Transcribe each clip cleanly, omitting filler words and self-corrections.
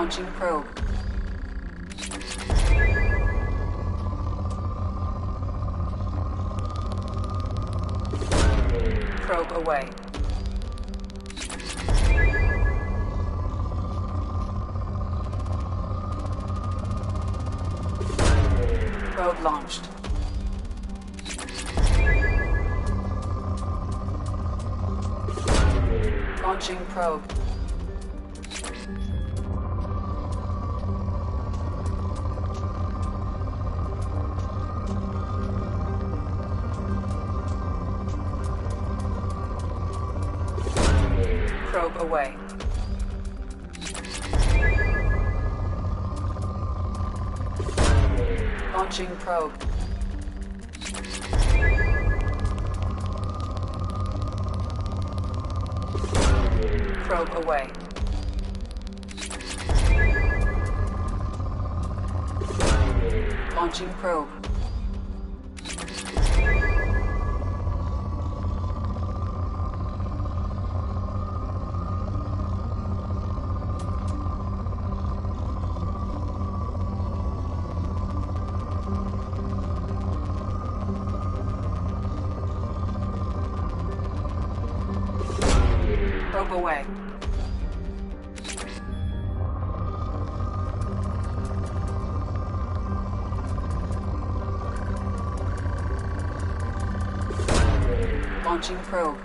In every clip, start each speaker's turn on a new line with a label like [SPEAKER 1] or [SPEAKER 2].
[SPEAKER 1] Launching probe. Probe away. Probe launched. Launching probe. Probe away. Launching probe. Probe away. Launching probe. Probe away. Launching probe.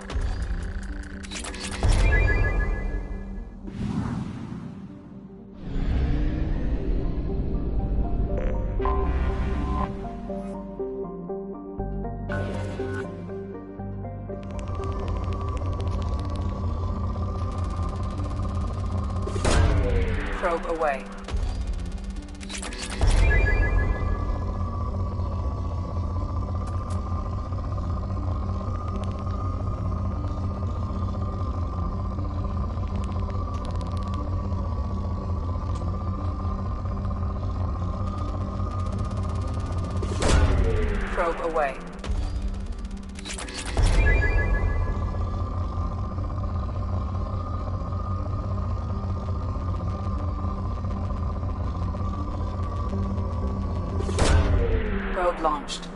[SPEAKER 1] Probe away. Probe away. Probe launched.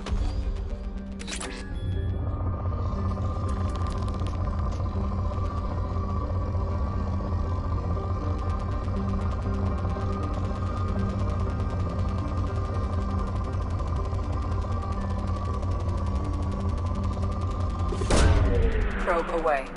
[SPEAKER 1] Probe away.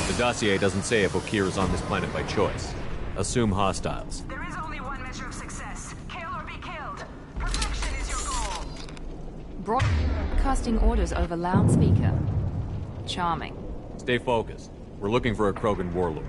[SPEAKER 2] The dossier doesn't say if Okir is on this planet by choice. Assume hostiles.
[SPEAKER 3] There is only one measure of success. Kill or be killed. Perfection is your goal.
[SPEAKER 4] Broadcasting orders over loudspeaker. Charming.
[SPEAKER 2] Stay focused. We're looking for a Krogan warlord.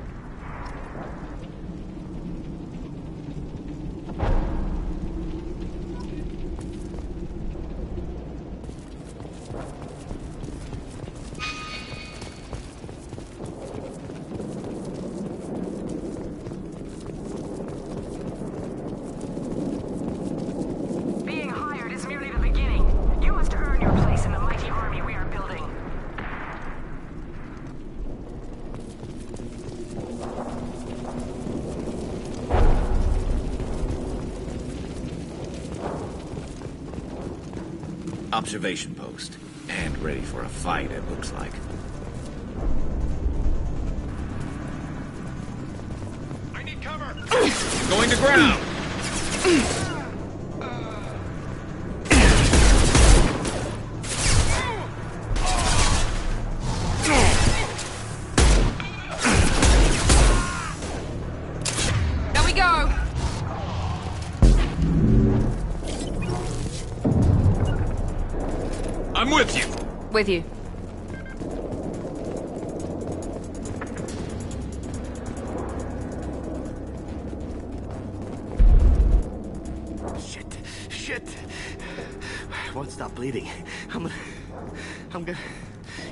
[SPEAKER 3] Being hired is merely the beginning. You must earn your place in the mighty army we are building.
[SPEAKER 5] Observation post. And ready for a fight, it looks like.
[SPEAKER 6] I need cover!
[SPEAKER 5] Going to ground!
[SPEAKER 4] There we go!
[SPEAKER 5] I'm with you!
[SPEAKER 4] With you.
[SPEAKER 6] Shit! I won't stop bleeding. I'm gonna...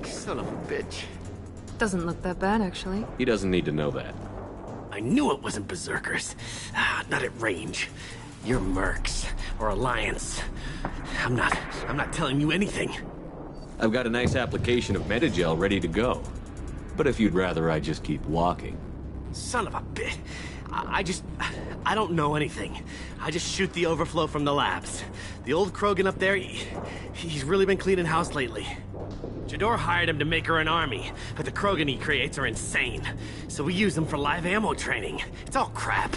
[SPEAKER 6] Son of a bitch.
[SPEAKER 4] Doesn't look that bad, actually.
[SPEAKER 2] He doesn't need to know that.
[SPEAKER 6] I knew it wasn't Berserkers. Not at range. You're Mercs, or Alliance. I'm not telling you anything.
[SPEAKER 2] I've got a nice application of Metagel ready to go. But if you'd rather I just keep walking.
[SPEAKER 6] Son of a bitch. I don't know anything. I just shoot the overflow from the labs. The old Krogan up there, he's really been cleaning house lately. Jador hired him to make her an army, but the Krogan he creates are insane. So we use them for live ammo training. It's all crap.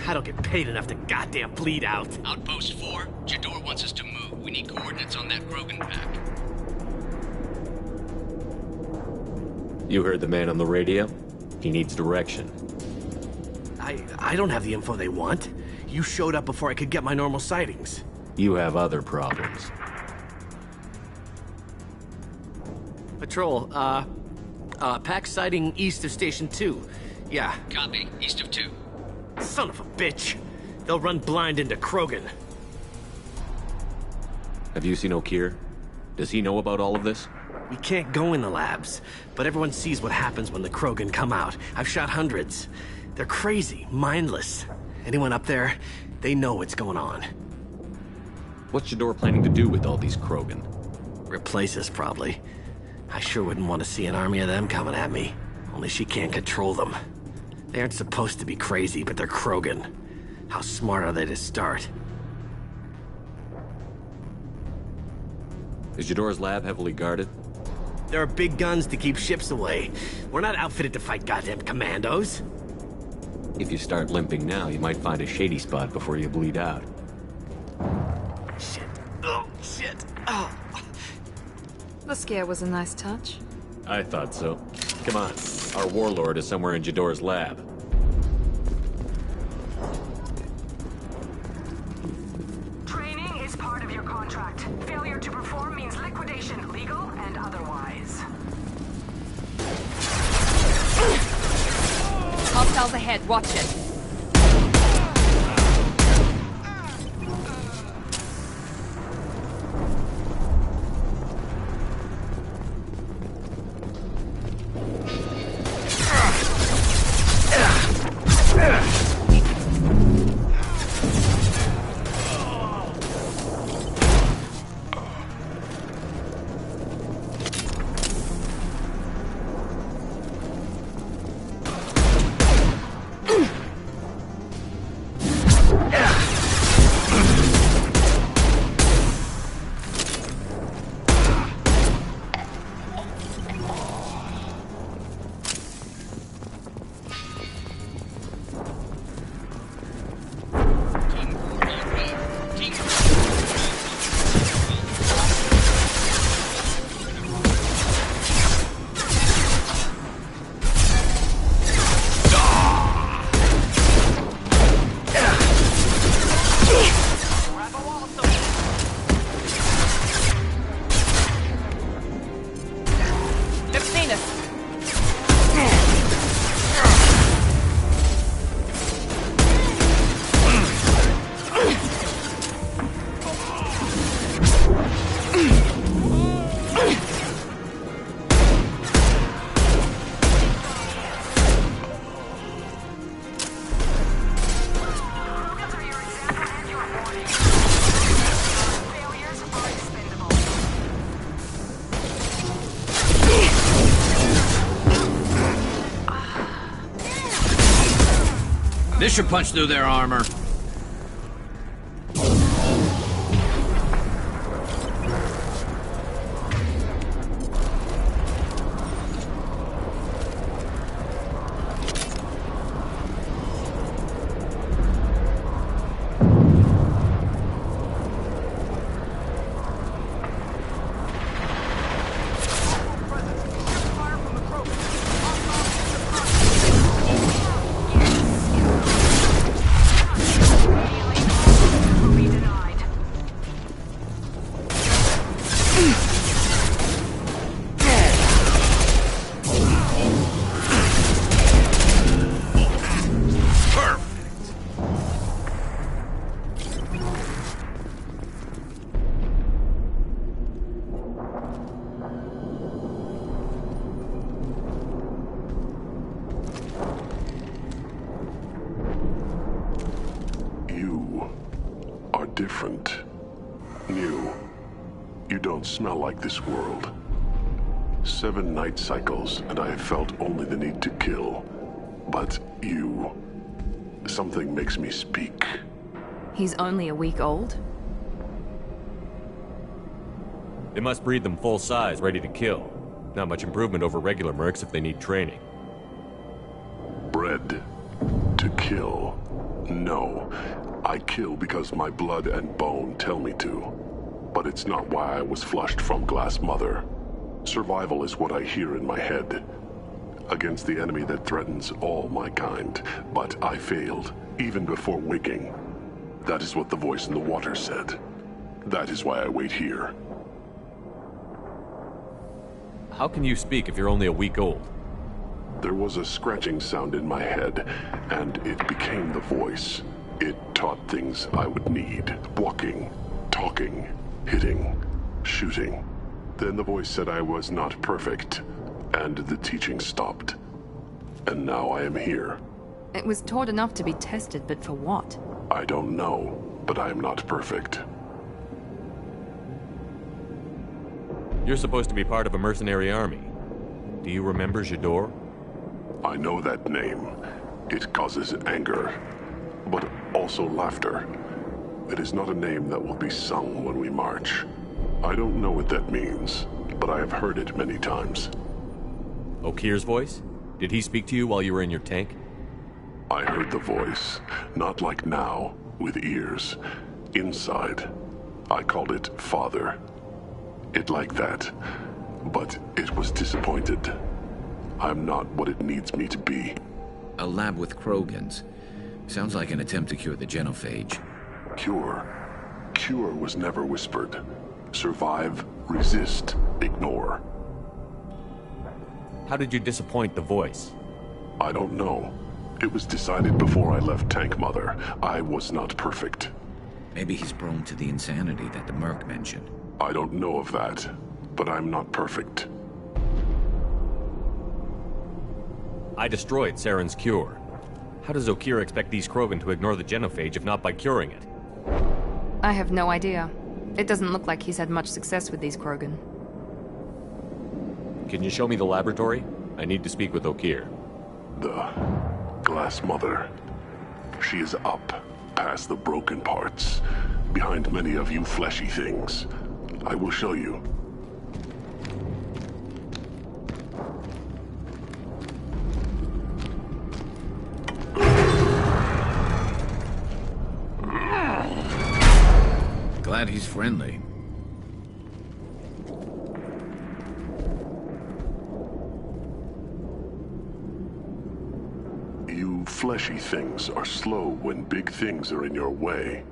[SPEAKER 6] I don't get paid enough to goddamn bleed out.
[SPEAKER 7] Outpost 4, Jador wants us to move. We need coordinates on that Krogan pack.
[SPEAKER 2] You heard the man on the radio? He needs direction.
[SPEAKER 6] I don't have the info they want. You showed up before I could get my normal sightings.
[SPEAKER 2] You have other problems.
[SPEAKER 6] Patrol, pack sighting east of Station 2. Yeah.
[SPEAKER 7] Copy. East of 2.
[SPEAKER 6] Son of a bitch. They'll run blind into Krogan.
[SPEAKER 2] Have you seen Okir? Does he know about all of this?
[SPEAKER 6] We can't go in the labs, but everyone sees what happens when the Krogan come out. I've shot hundreds. They're crazy, mindless. Anyone up there, they know what's going on.
[SPEAKER 2] What's Jador planning to do with all these Krogan?
[SPEAKER 6] Replace us, probably. I sure wouldn't want to see an army of them coming at me. Only she can't control them. They aren't supposed to be crazy, but they're Krogan. How smart are they to start?
[SPEAKER 2] Is Jador's lab heavily guarded?
[SPEAKER 6] There are big guns to keep ships away. We're not outfitted to fight goddamn commandos.
[SPEAKER 2] If you start limping now, you might find a shady spot before you bleed out.
[SPEAKER 6] Shit. Oh, shit. Oh.
[SPEAKER 4] The scare was a nice touch.
[SPEAKER 2] I thought so. Come on. Our warlord is somewhere in Jador's lab.
[SPEAKER 3] Training is part of your contract. Failure to perform means liquidation, legal and otherwise.
[SPEAKER 4] Hostiles ahead, watch it.
[SPEAKER 5] pressure punch through their armor.
[SPEAKER 8] Different. New. You don't smell like this world. 7 night cycles, and I have felt only the need to kill. But you... something makes me speak.
[SPEAKER 4] He's only a week old?
[SPEAKER 2] They must breed them full size, ready to kill. Not much improvement over regular mercs if they need training.
[SPEAKER 8] Bred to kill. No. I kill because my blood and bone tell me to. But it's not why I was flushed from Glass Mother. Survival is what I hear in my head. Against the enemy that threatens all my kind. But I failed, even before waking. That is what the voice in the water said. That is why I wait here.
[SPEAKER 2] How can you speak if you're only a week old?
[SPEAKER 8] There was a scratching sound in my head, and it became the voice. It taught things I would need. Walking, talking, hitting, shooting. Then the voice said I was not perfect, and the teaching stopped. And now I am here.
[SPEAKER 4] It was taught enough to be tested, but for what?
[SPEAKER 8] I don't know, but I am not perfect.
[SPEAKER 2] You're supposed to be part of a mercenary army. Do you remember Jador?
[SPEAKER 8] I know that name. It causes anger, but also laughter. It is not a name that will be sung when we march. I don't know what that means, but I have heard it many times.
[SPEAKER 2] Okir's voice? Did he speak to you while you were in your tank?
[SPEAKER 8] I heard the voice, not like now, with ears. Inside. I called it Father. It like that, but it was disappointed. I'm not what it needs me to be.
[SPEAKER 5] A lab with Krogans. Sounds like an attempt to cure the genophage.
[SPEAKER 8] Cure. Cure was never whispered. Survive, resist, ignore.
[SPEAKER 2] How did you disappoint the voice?
[SPEAKER 8] I don't know. It was decided before I left Tank Mother. I was not perfect.
[SPEAKER 5] Maybe he's prone to the insanity that the Merc mentioned.
[SPEAKER 8] I don't know of that, but I'm not perfect.
[SPEAKER 2] I destroyed Saren's cure. How does Okir expect these Krogan to ignore the genophage if not by curing it?
[SPEAKER 4] I have no idea. It doesn't look like he's had much success with these Krogan.
[SPEAKER 2] Can you show me the laboratory? I need to speak with Okir.
[SPEAKER 8] The Glass Mother. She is up, past the broken parts, behind many of you fleshy things. I will show you.
[SPEAKER 5] Glad he's friendly.
[SPEAKER 8] You fleshy things are slow when big things are in your way.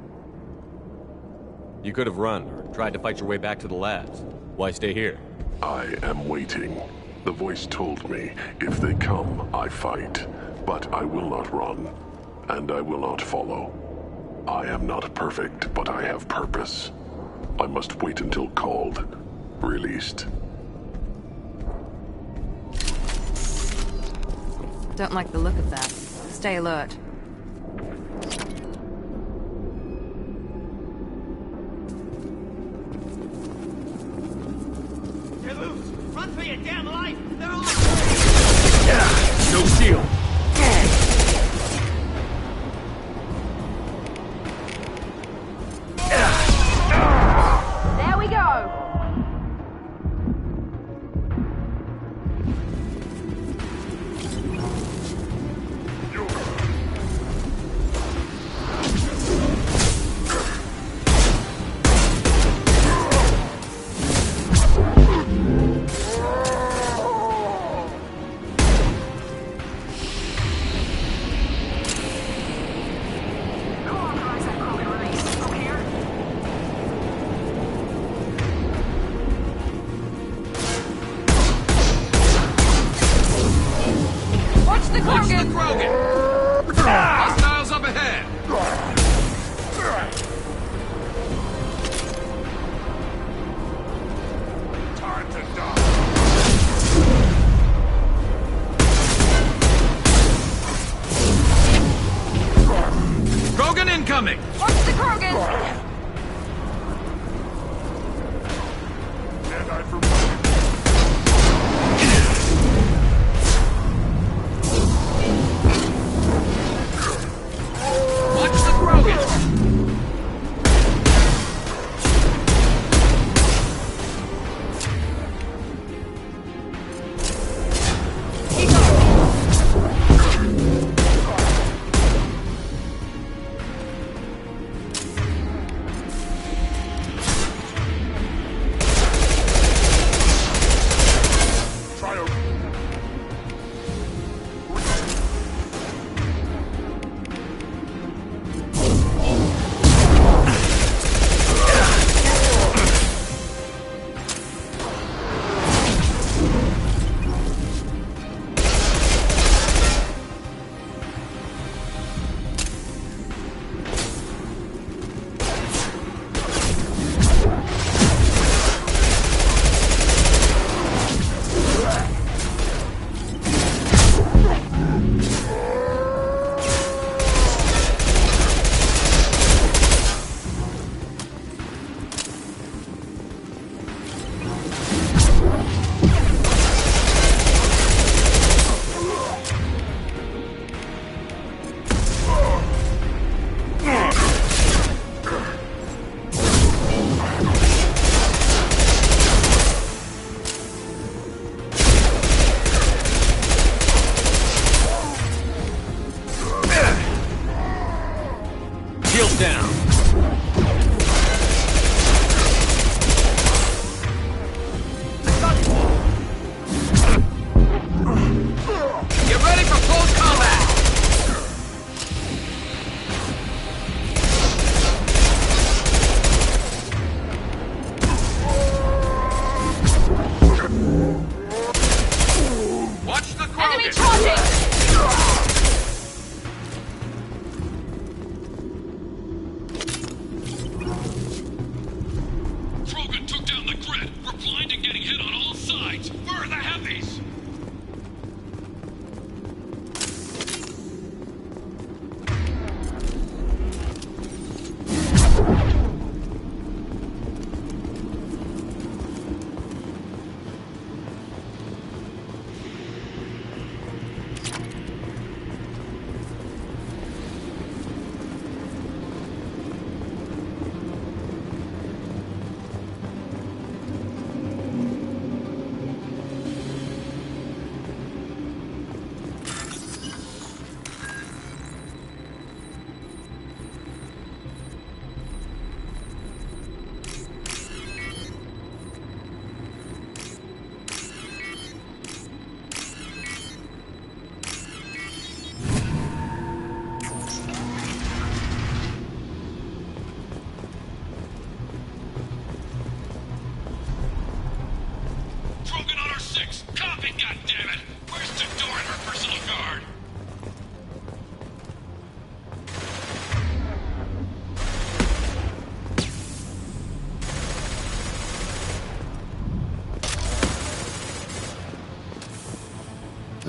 [SPEAKER 2] You could have run, or tried to fight your way back to the labs. Why stay here?
[SPEAKER 8] I am waiting. The voice told me, if they come, I fight. But I will not run, and I will not follow. I am not perfect, but I have purpose. I must wait until called, released.
[SPEAKER 4] Don't like the look of that. Stay alert.
[SPEAKER 6] They're loose! Run for your damn life! They're all...
[SPEAKER 2] No shield!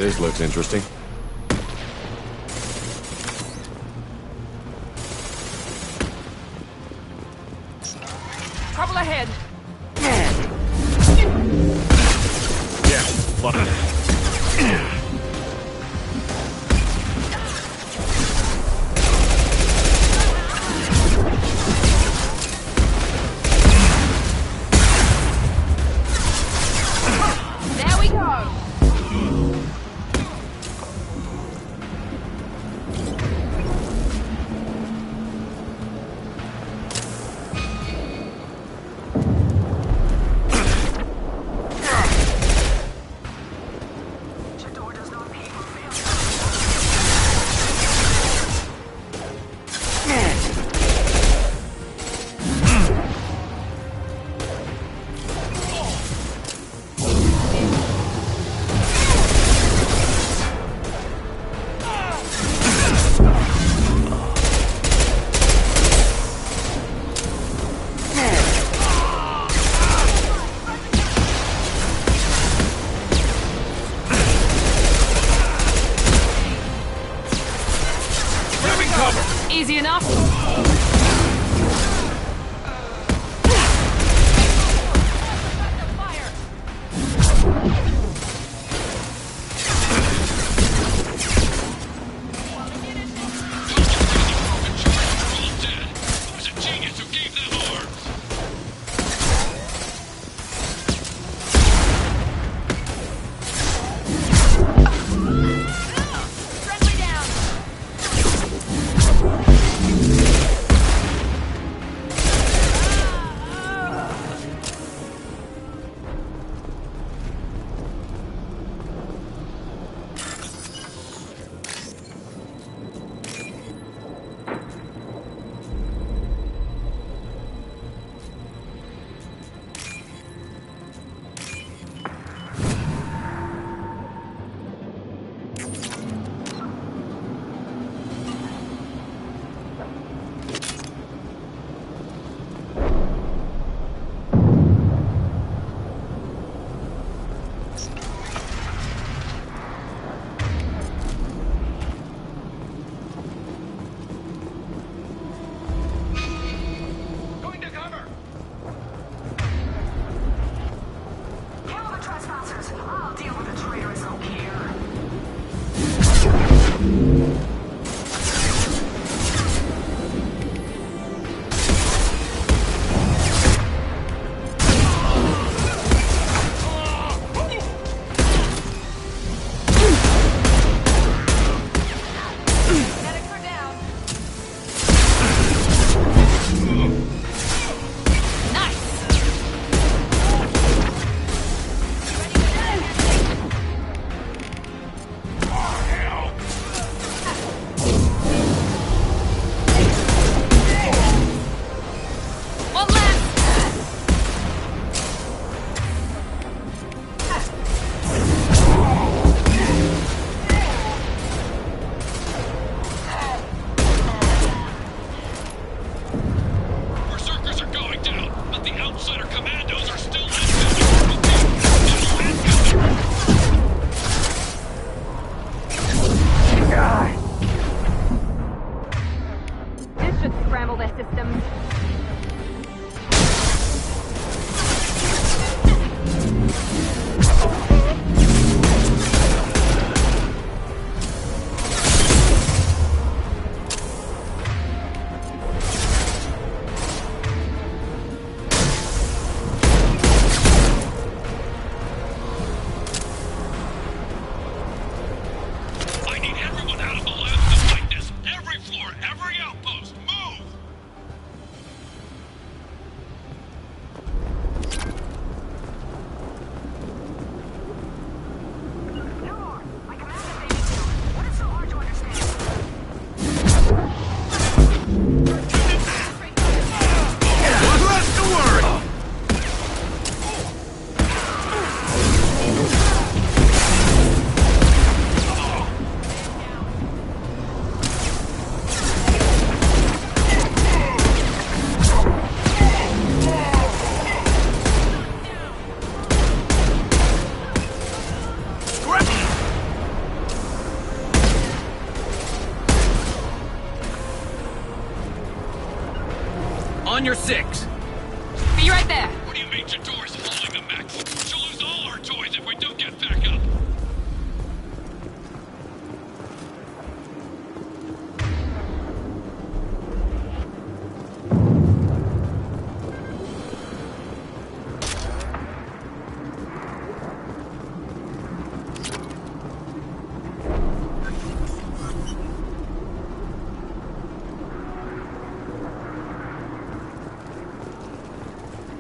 [SPEAKER 2] This looks interesting.
[SPEAKER 4] Trouble ahead.
[SPEAKER 2] Yeah, lock it.
[SPEAKER 4] There we go.
[SPEAKER 5] On your six.
[SPEAKER 4] Be right there.
[SPEAKER 7] What do you mean Jador's holding the mech? She'll lose all her toys if we don't get back up.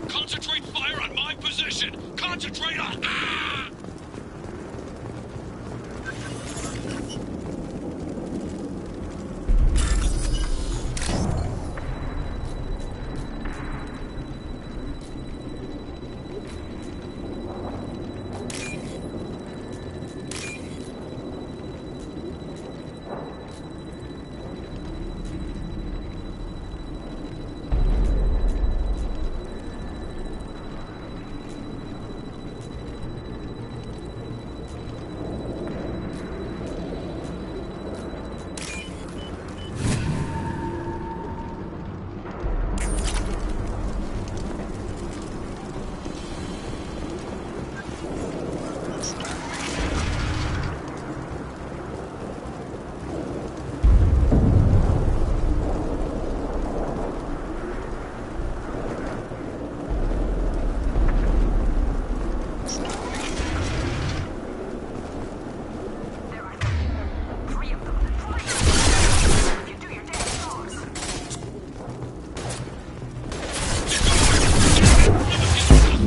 [SPEAKER 7] Concentrate fire on my position! Concentrate on... Ah!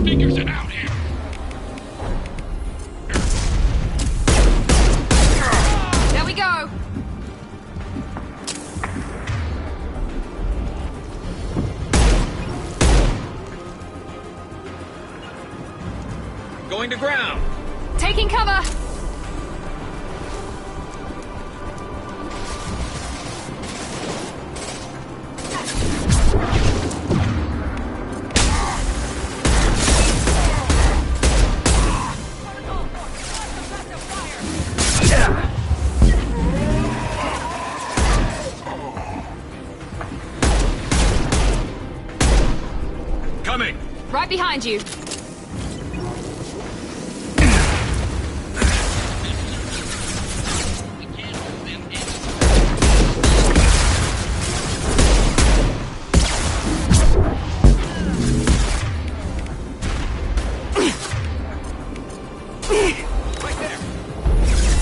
[SPEAKER 7] Figures it out here!
[SPEAKER 4] There we go.
[SPEAKER 5] Going to ground.
[SPEAKER 4] Taking cover.
[SPEAKER 5] Coming.
[SPEAKER 4] Right behind you.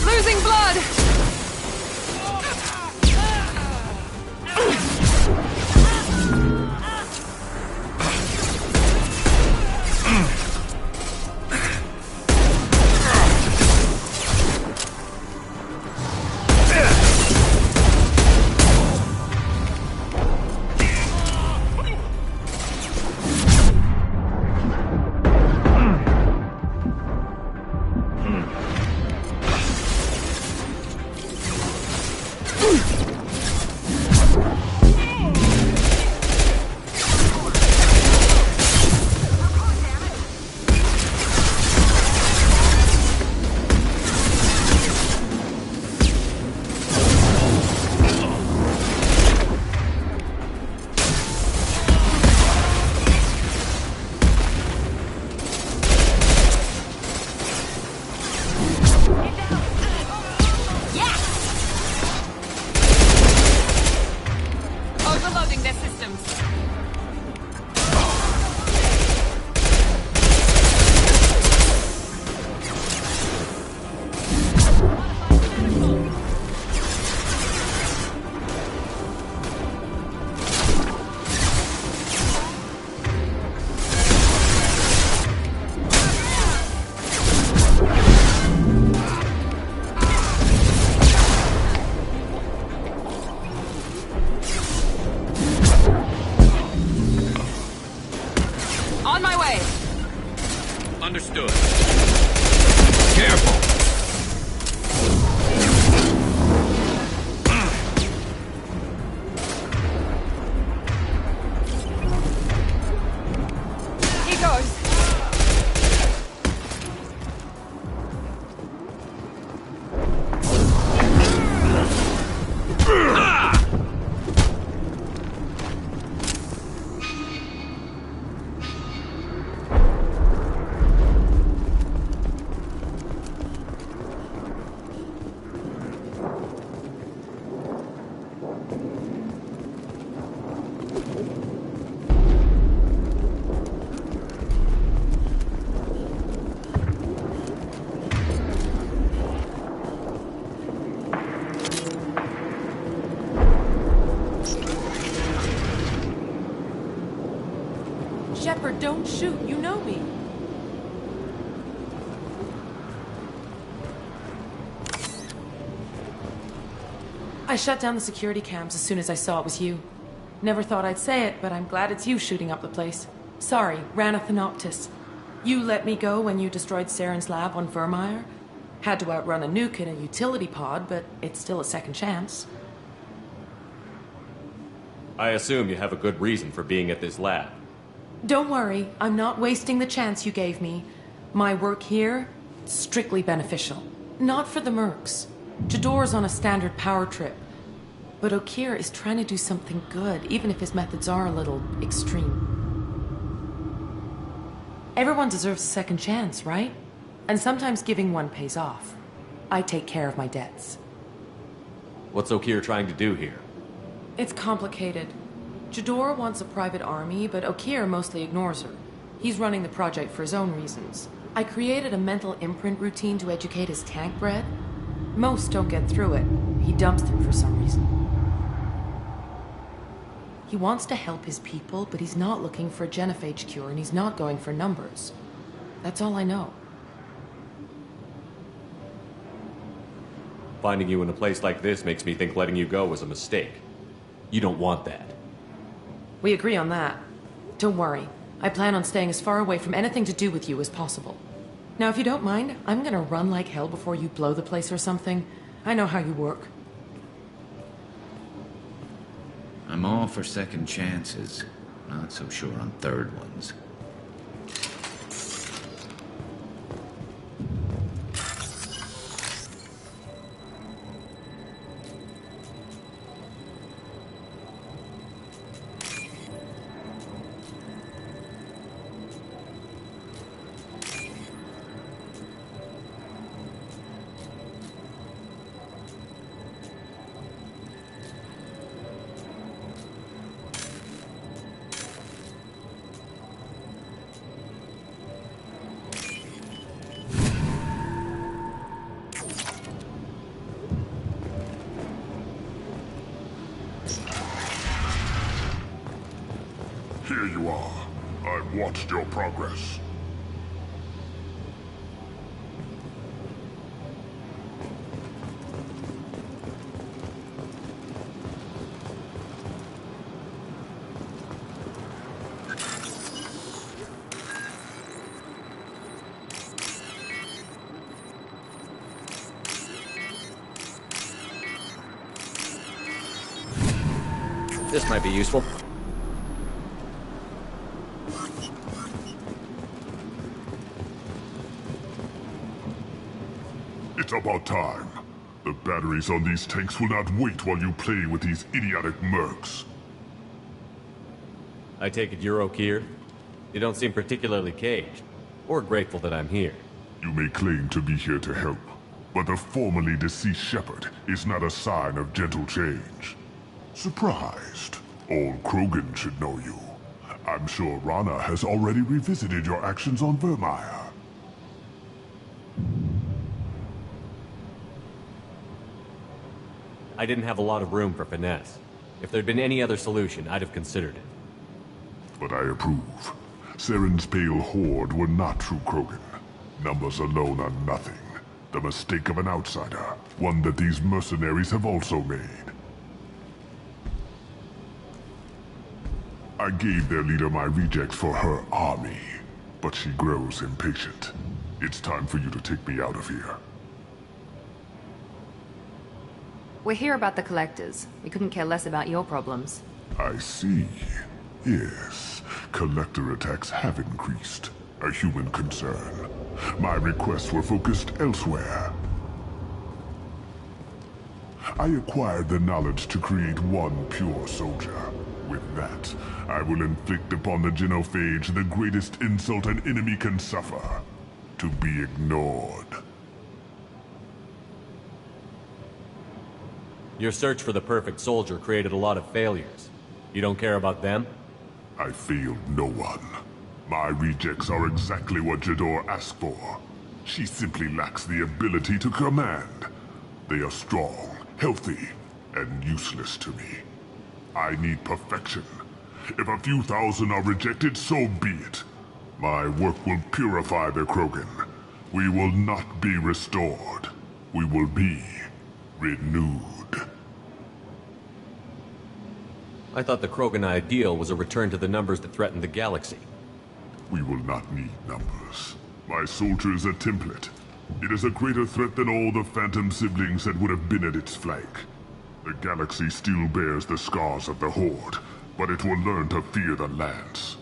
[SPEAKER 4] Losing blood.
[SPEAKER 5] Understood. Careful.
[SPEAKER 4] He goes.
[SPEAKER 9] Shepard, don't shoot. You know me. I shut down the security cams as soon as I saw it was you. Never thought I'd say it, but I'm glad it's you shooting up the place. Sorry, ran a Thanoptis. You let me go when you destroyed Saren's lab on Vermeer. Had to outrun a nuke in a utility pod, but it's still a second chance.
[SPEAKER 2] I assume you have a good reason for being at this lab.
[SPEAKER 9] Don't worry, I'm not wasting the chance you gave me. My work here, strictly beneficial. Not for the mercs. Jador's on a standard power trip. But Okeer is trying to do something good, even if his methods are a little extreme. Everyone deserves a second chance, right? And sometimes giving one pays off. I take care of my debts.
[SPEAKER 2] What's Okeer trying to do here?
[SPEAKER 9] It's complicated. Jador wants a private army, but Okeer mostly ignores her. He's running the project for his own reasons. I created a mental imprint routine to educate his tank bred. Most don't get through it. He dumps them for some reason. He wants to help his people, but he's not looking for a genophage cure, and he's not going for numbers. That's all I know.
[SPEAKER 2] Finding you in a place like this makes me think letting you go was a mistake. You don't want that.
[SPEAKER 9] We agree on that. Don't worry. I plan on staying as far away from anything to do with you as possible. Now, if you don't mind, I'm gonna run like hell before you blow the place or something. I know how you work.
[SPEAKER 5] I'm all for second chances. Not so sure on third ones.
[SPEAKER 8] Here you are. I've watched your progress.
[SPEAKER 2] This might be useful.
[SPEAKER 8] It's about time. The batteries on these tanks will not wait while you play with these idiotic mercs.
[SPEAKER 2] I take it you're Okeer? You don't seem particularly caged, or grateful that I'm here.
[SPEAKER 8] You may claim to be here to help, but the formerly deceased Shepard is not a sign of gentle change. Surprised? Old Krogan should know you. I'm sure Rana has already revisited your actions on Vermeer.
[SPEAKER 2] I didn't have a lot of room for finesse. If there'd been any other solution, I'd have considered it.
[SPEAKER 8] But I approve. Saren's pale horde were not true Krogan. Numbers alone are nothing. The mistake of an outsider, one that these mercenaries have also made. I gave their leader my rejects for her army, but she grows impatient. It's time for you to take me out of here.
[SPEAKER 4] We're here about the collectors. We couldn't care less about your problems.
[SPEAKER 8] I see. Yes, collector attacks have increased. A human concern. My requests were focused elsewhere. I acquired the knowledge to create one pure soldier. With that, I will inflict upon the genophage the greatest insult an enemy can suffer. To be ignored.
[SPEAKER 2] Your search for the perfect soldier created a lot of failures. You don't care about them?
[SPEAKER 8] I failed no one. My rejects are exactly what Jador asked for. She simply lacks the ability to command. They are strong, healthy, and useless to me. I need perfection, If a few thousand are rejected, so be it. My work will purify the Krogan. We will not be restored. We will be renewed.
[SPEAKER 2] I thought the Krogan ideal was a return to the numbers that threatened the galaxy.
[SPEAKER 8] We will not need numbers. My soldier is a template. It is a greater threat than all the Phantom siblings that would have been at its flank. The galaxy still bears the scars of the Horde, but it will learn to fear the Lance.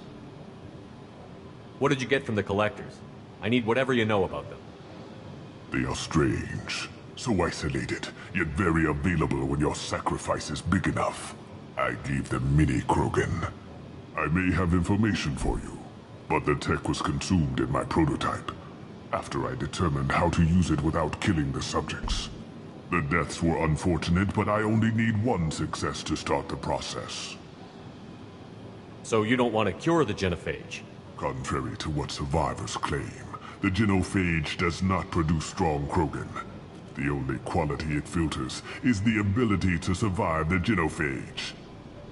[SPEAKER 2] What did you get from the Collectors? I need whatever you know about them.
[SPEAKER 8] They are strange, so isolated, yet very available when your sacrifice is big enough. I gave them mini Krogan. I may have information for you, but the tech was consumed in my prototype, after I determined how to use it without killing the subjects. The deaths were unfortunate, but I only need one success to start the process.
[SPEAKER 2] So you don't want to cure the genophage?
[SPEAKER 8] Contrary to what survivors claim, the genophage does not produce strong Krogan. The only quality it filters is the ability to survive the genophage.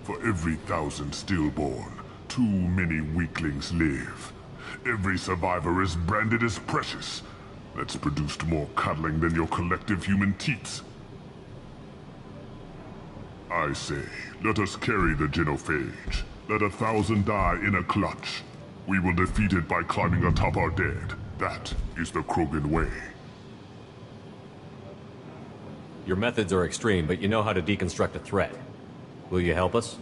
[SPEAKER 8] For every 1,000 stillborn, too many weaklings live. Every survivor is branded as precious. That's produced more cuddling than your collective human teats. I say, let us carry the genophage. Let 1,000 die in a clutch. We will defeat it by climbing atop our dead. That is the Krogan way.
[SPEAKER 2] Your methods are extreme, but you know how to deconstruct a threat. Will you help us?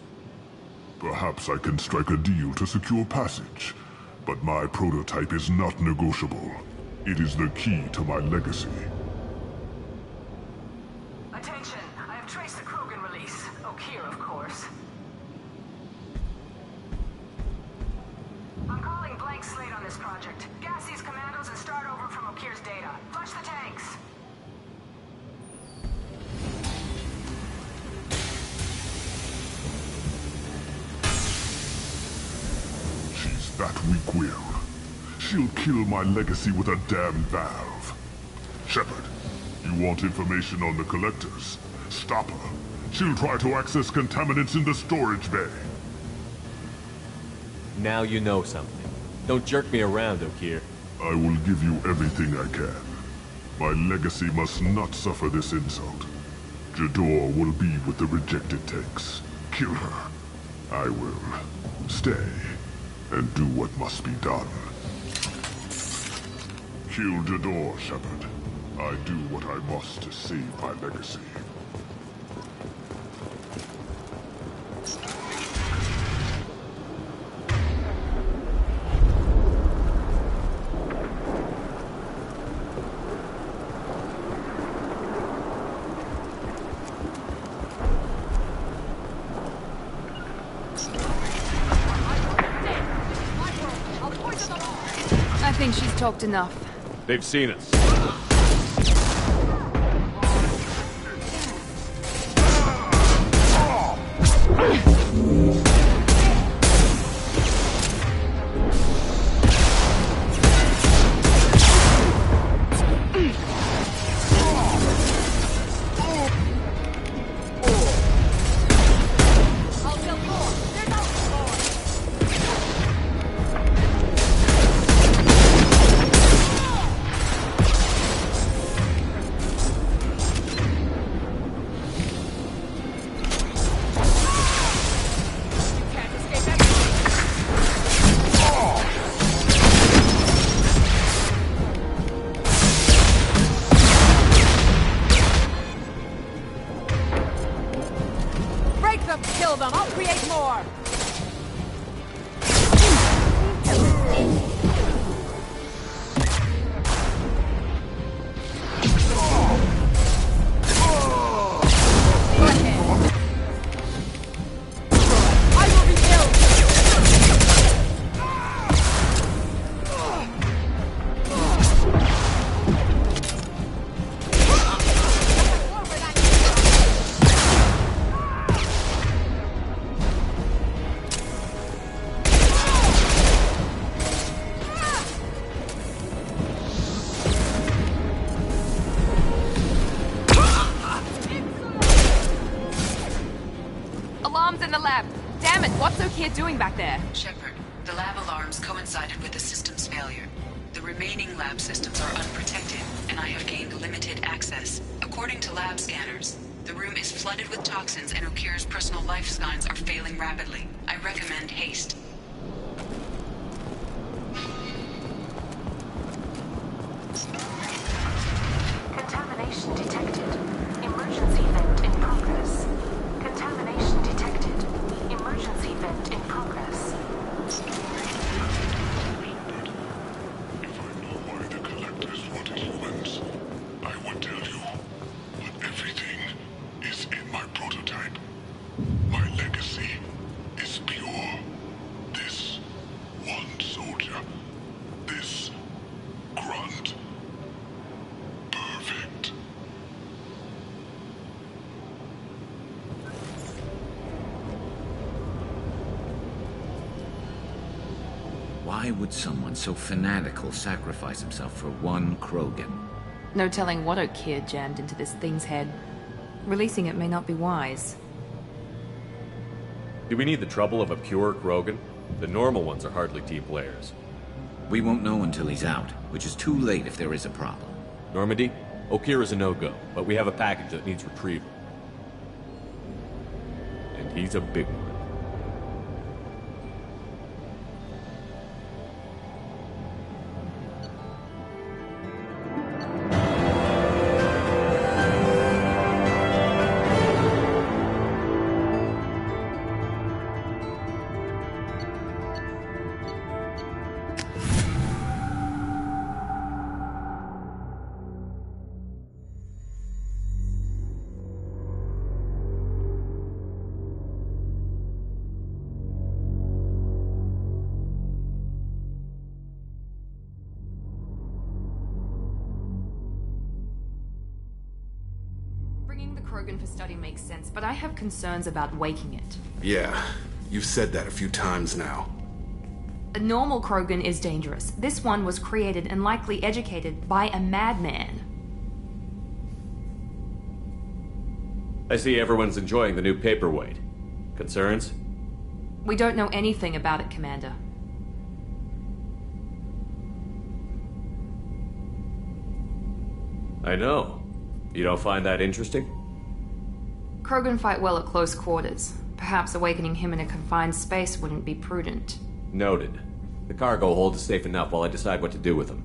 [SPEAKER 8] Perhaps I can strike a deal to secure passage. But my prototype is not negotiable. It is the key to my legacy.
[SPEAKER 3] Attention, I have traced the Krogan release. Okeer, of course. I'm calling blank slate on this project. Gas these commandos and start over from Okeer's data. Flush the tanks.
[SPEAKER 8] She's that weak-willed. She'll kill my legacy with a damn valve. Shepard, you want information on the Collectors? Stop her. She'll try to access contaminants in the storage bay.
[SPEAKER 2] Now you know something. Don't jerk me around, Okeer.
[SPEAKER 8] I will give you everything I can. My legacy must not suffer this insult. Jador will be with the rejected tanks. Kill her. I will stay and do what must be done. Kill Jador, Shepard. I do what I must to save my legacy.
[SPEAKER 4] I think she's talked enough.
[SPEAKER 2] They've seen us.
[SPEAKER 4] What's O'Keefe doing back there?
[SPEAKER 1] Shepard, the lab alarms coincided with the system's failure. The remaining lab systems are unprotected, and I have gained limited access. According to lab scanners, the room is flooded with toxins and O'Keefe's personal life signs are failing rapidly. I recommend haste.
[SPEAKER 3] Contamination detected. Emergency vent in progress. Contamination detected. Emergency vent in progress.
[SPEAKER 8] If I know why the collectors wanted humans, I would tell you. But everything is in my prototype. My legacy is pure. This one soldier. This grunt. Perfect.
[SPEAKER 5] Why would someone so fanatical sacrifice himself for one Krogan?
[SPEAKER 4] No telling what O'Keefe jammed into this thing's head. Releasing it may not be wise.
[SPEAKER 2] Do we need the trouble of a pure Krogan? The normal ones are hardly team players.
[SPEAKER 5] We won't know until he's out, which is too late if there is a problem.
[SPEAKER 2] Normandy, O'Keefe is a no-go, but we have a package that needs retrieval. And he's a big one.
[SPEAKER 4] Bringing the Krogan for study makes sense, but I have concerns about waking it.
[SPEAKER 10] Yeah, you've said that a few times now.
[SPEAKER 4] A normal Krogan is dangerous. This one was created and likely educated by a madman.
[SPEAKER 2] I see everyone's enjoying the new paperweight. Concerns?
[SPEAKER 4] We don't know anything about it, Commander.
[SPEAKER 2] I know. You don't find that interesting?
[SPEAKER 4] Krogan fight well at close quarters. Perhaps awakening him in a confined space wouldn't be prudent.
[SPEAKER 2] Noted. The cargo hold is safe enough while I decide what to do with him.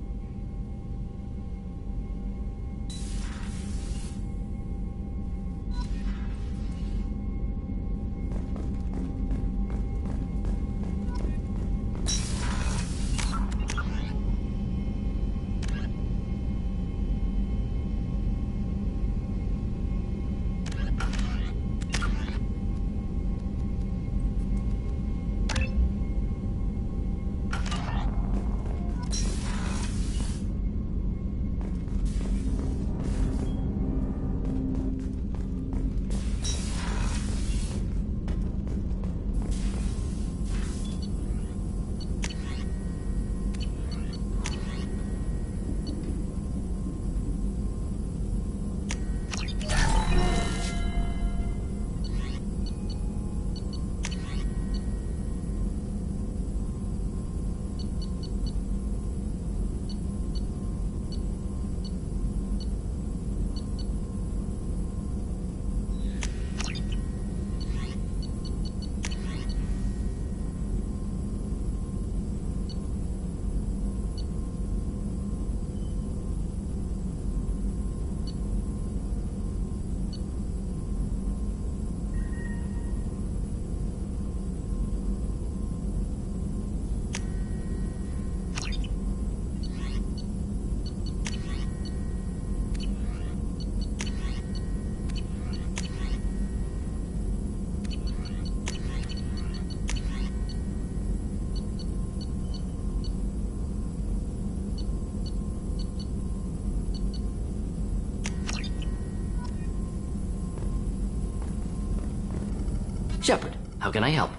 [SPEAKER 11] Shepard, how can I help?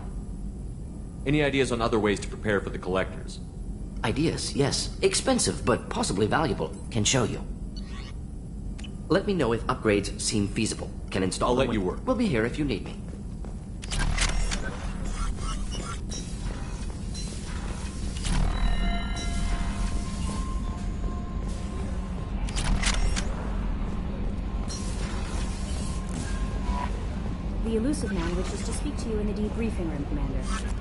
[SPEAKER 2] Any ideas on other ways to prepare for the collectors?
[SPEAKER 11] Ideas, yes. Expensive, but possibly valuable. Can show you. Let me know if upgrades seem feasible. Can install
[SPEAKER 2] I'll
[SPEAKER 11] them
[SPEAKER 2] let you work.
[SPEAKER 11] We'll be here if you need me.
[SPEAKER 12] The elusive man wishes to speak to you in the debriefing room, Commander.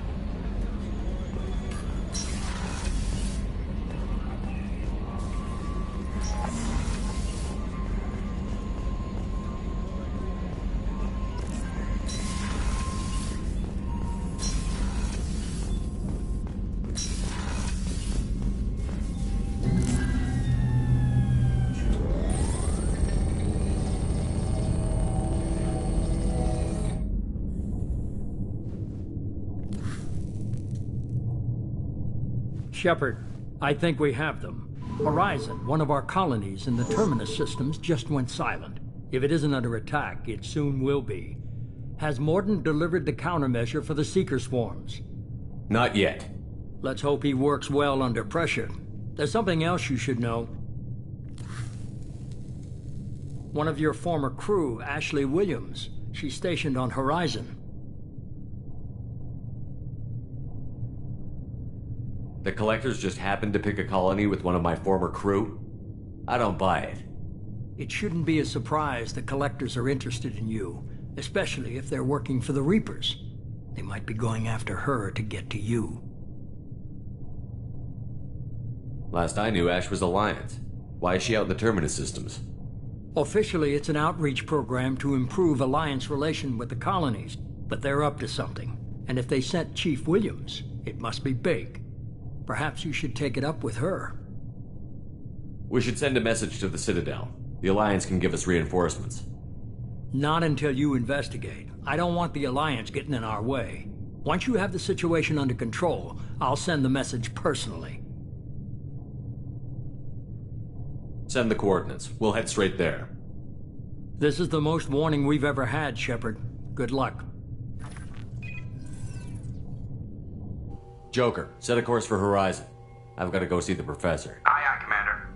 [SPEAKER 13] Shepard, I think we have them. Horizon, one of our colonies in the Terminus systems, just went silent. If it isn't under attack, it soon will be. Has Mordin delivered the countermeasure for the Seeker swarms?
[SPEAKER 2] Not yet.
[SPEAKER 13] Let's hope he works well under pressure. There's something else you should know. One of your former crew, Ashley Williams, she's stationed on Horizon.
[SPEAKER 2] The Collectors just happened to pick a colony with one of my former crew? I don't buy it.
[SPEAKER 13] It shouldn't be a surprise the Collectors are interested in you, especially if they're working for the Reapers. They might be going after her to get to you.
[SPEAKER 2] Last I knew, Ash was Alliance. Why is she out in the Terminus systems?
[SPEAKER 13] Officially, it's an outreach program to improve Alliance relation with the colonies, but they're up to something. And if they sent Chief Williams, it must be big. Perhaps you should take it up with her.
[SPEAKER 2] We should send a message to the Citadel. The Alliance can give us reinforcements.
[SPEAKER 13] Not until you investigate. I don't want the Alliance getting in our way. Once you have the situation under control, I'll send the message personally.
[SPEAKER 2] Send the coordinates. We'll head straight there.
[SPEAKER 13] This is the most warning we've ever had, Shepard. Good luck.
[SPEAKER 2] Joker, set a course for Horizon. I've got to go see the Professor.
[SPEAKER 14] Aye, aye, Commander.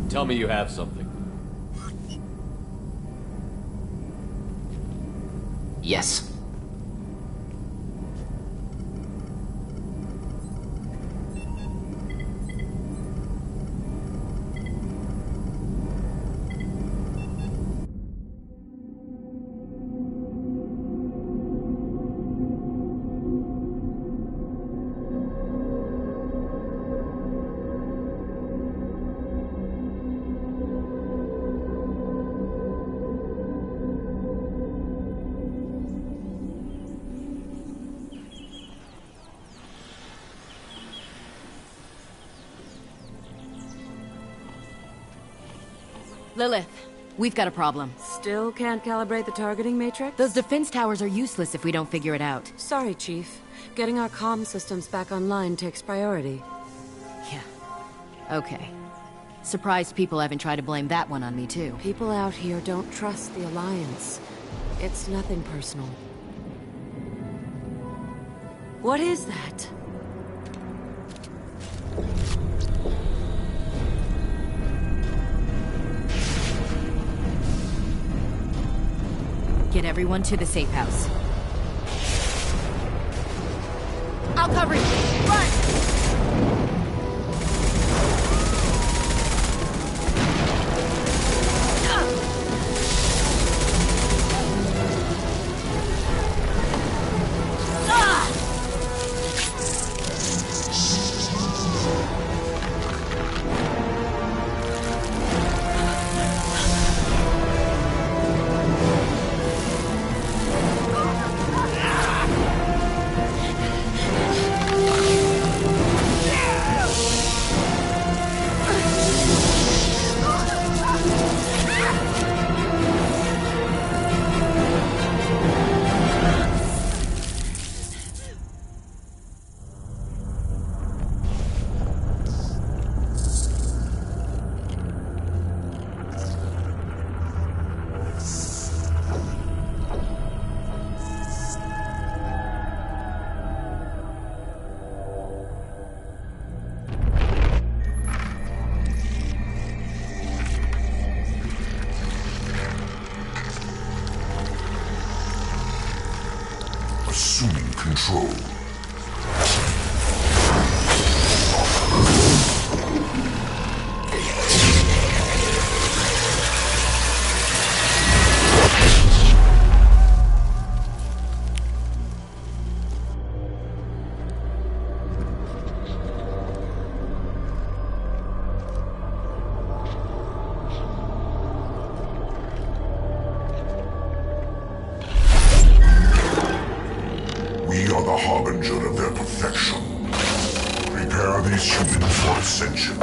[SPEAKER 2] Tell me you have something.
[SPEAKER 11] Yes.
[SPEAKER 15] Lilith, we've got a problem.
[SPEAKER 16] Still can't calibrate the targeting matrix?
[SPEAKER 15] Those defense towers are useless if we don't figure it out.
[SPEAKER 16] Sorry, Chief. Getting our comm systems back online takes priority.
[SPEAKER 15] Yeah. Okay. Surprised people haven't tried to blame that one on me, too.
[SPEAKER 16] People out here don't trust the Alliance. It's nothing personal. What is that?
[SPEAKER 15] Get everyone to the safe house. I'll cover you. Run!
[SPEAKER 8] control. We are the harbinger of their perfection. Prepare these humans for ascension.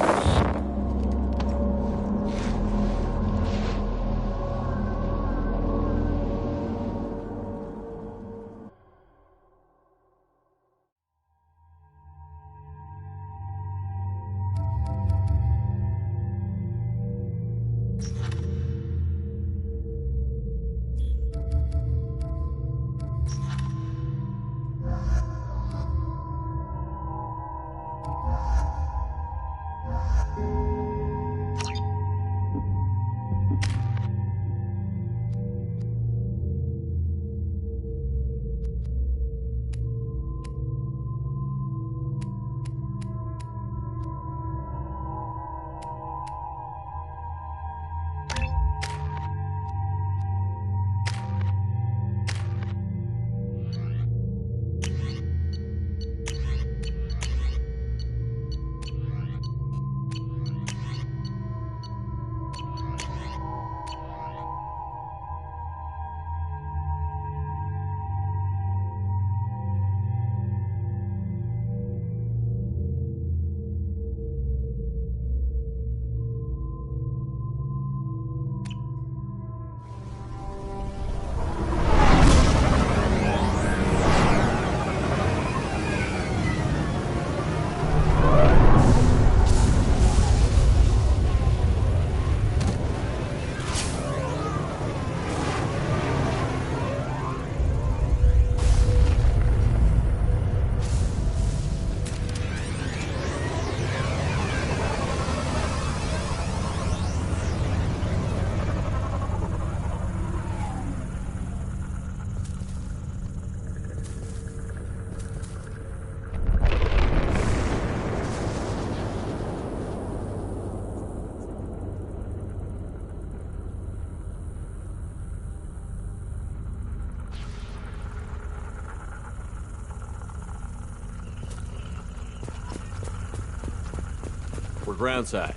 [SPEAKER 2] We're groundside.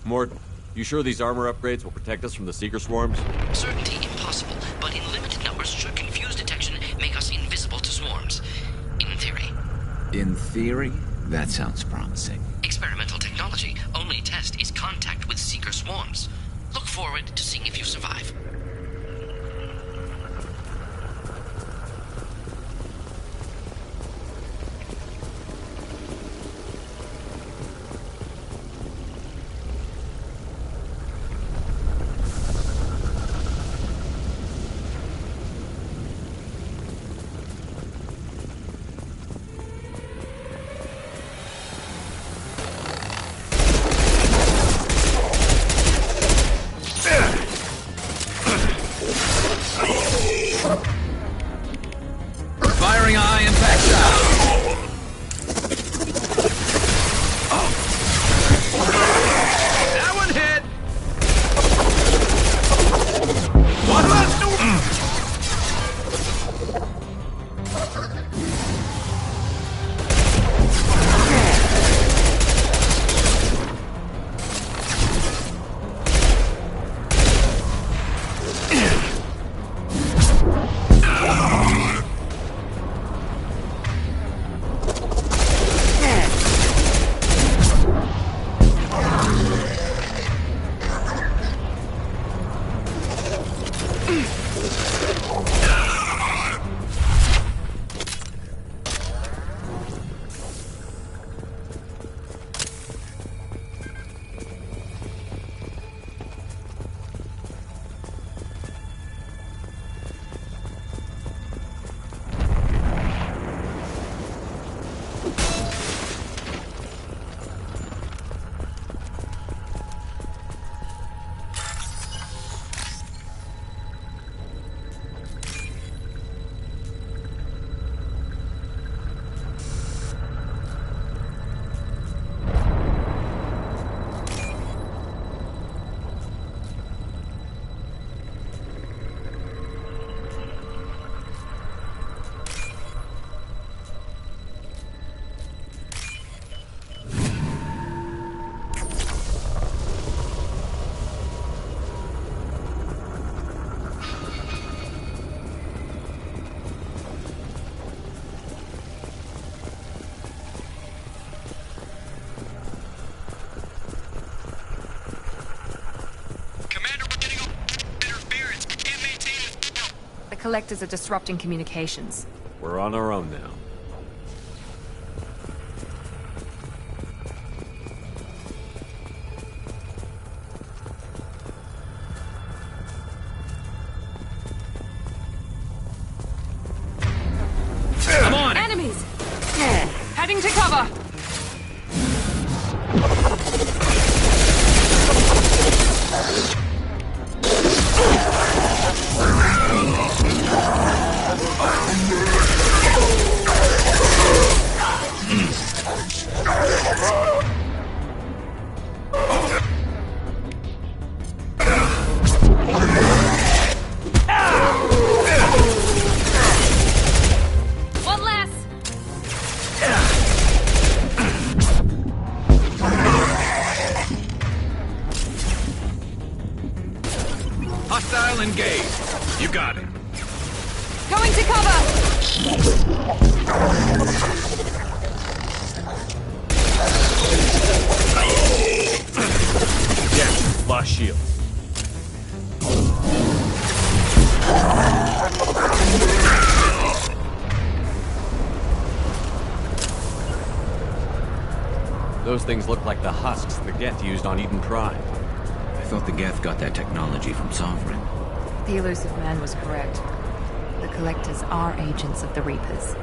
[SPEAKER 2] Morton, you sure these armor upgrades will protect us from the Seeker swarms?
[SPEAKER 11] Certainty impossible, but in limited numbers should confuse detection, make us invisible to swarms. In theory.
[SPEAKER 5] In theory? That sounds promising.
[SPEAKER 11] Experimental technology. Only test is contact with Seeker swarms. Look forward to seeing if you survive.
[SPEAKER 4] collectors are disrupting communications.
[SPEAKER 2] We're on our own now.
[SPEAKER 7] I'm on it!
[SPEAKER 4] Enemies! Heading to cover! One less!
[SPEAKER 7] Hostile engaged. You got it.
[SPEAKER 4] Going to cover!
[SPEAKER 2] Yeah, lost shield. Those things look like the husks the Geth used on Eden Prime.
[SPEAKER 5] I thought the Geth got that technology from Sovereign.
[SPEAKER 4] The elusive man was correct. The Collectors are agents of the Reapers.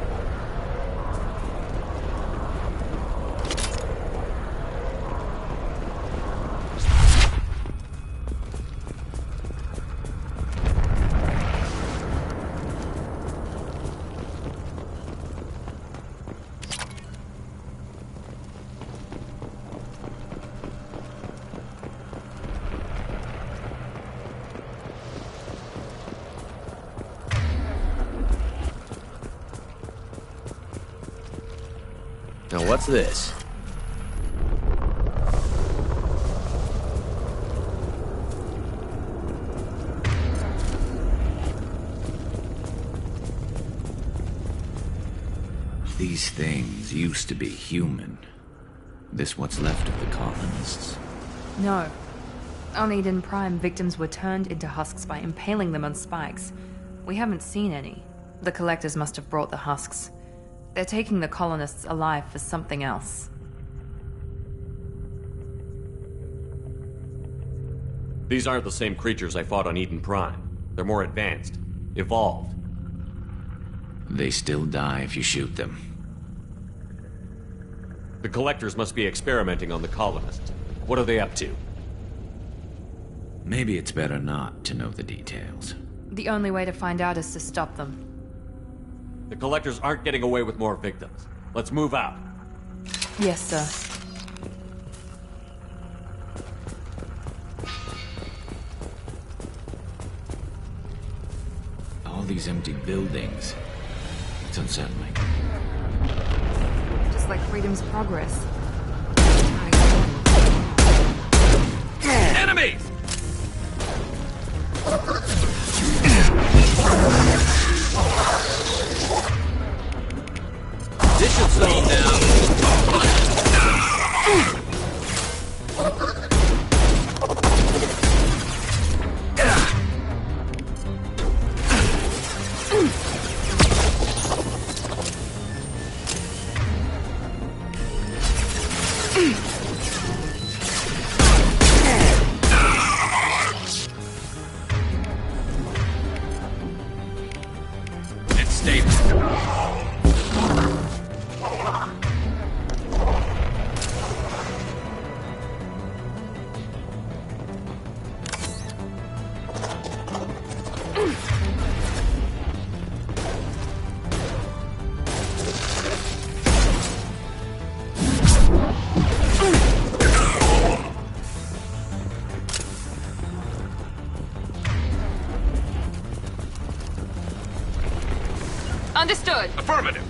[SPEAKER 2] Now what's this?
[SPEAKER 5] These things used to be human. This what's left of the colonists.
[SPEAKER 4] No. On Eden Prime, victims were turned into husks by impaling them on spikes. We haven't seen any. The Collectors must have brought the husks. They're taking the colonists alive for something else.
[SPEAKER 2] These aren't the same creatures I fought on Eden Prime. They're more advanced. Evolved.
[SPEAKER 5] They still die if you shoot them.
[SPEAKER 2] The Collectors must be experimenting on the colonists. What are they up to?
[SPEAKER 5] Maybe it's better not to know the details.
[SPEAKER 4] The only way to find out is to stop them.
[SPEAKER 2] The Collectors aren't getting away with more victims. Let's move out.
[SPEAKER 4] Yes, sir.
[SPEAKER 5] All these empty buildings. It's unsettling.
[SPEAKER 4] Just like freedom's progress.
[SPEAKER 7] Enemies!
[SPEAKER 2] This should slow them down.
[SPEAKER 7] It's stable.
[SPEAKER 4] Understood.
[SPEAKER 7] Affirmative.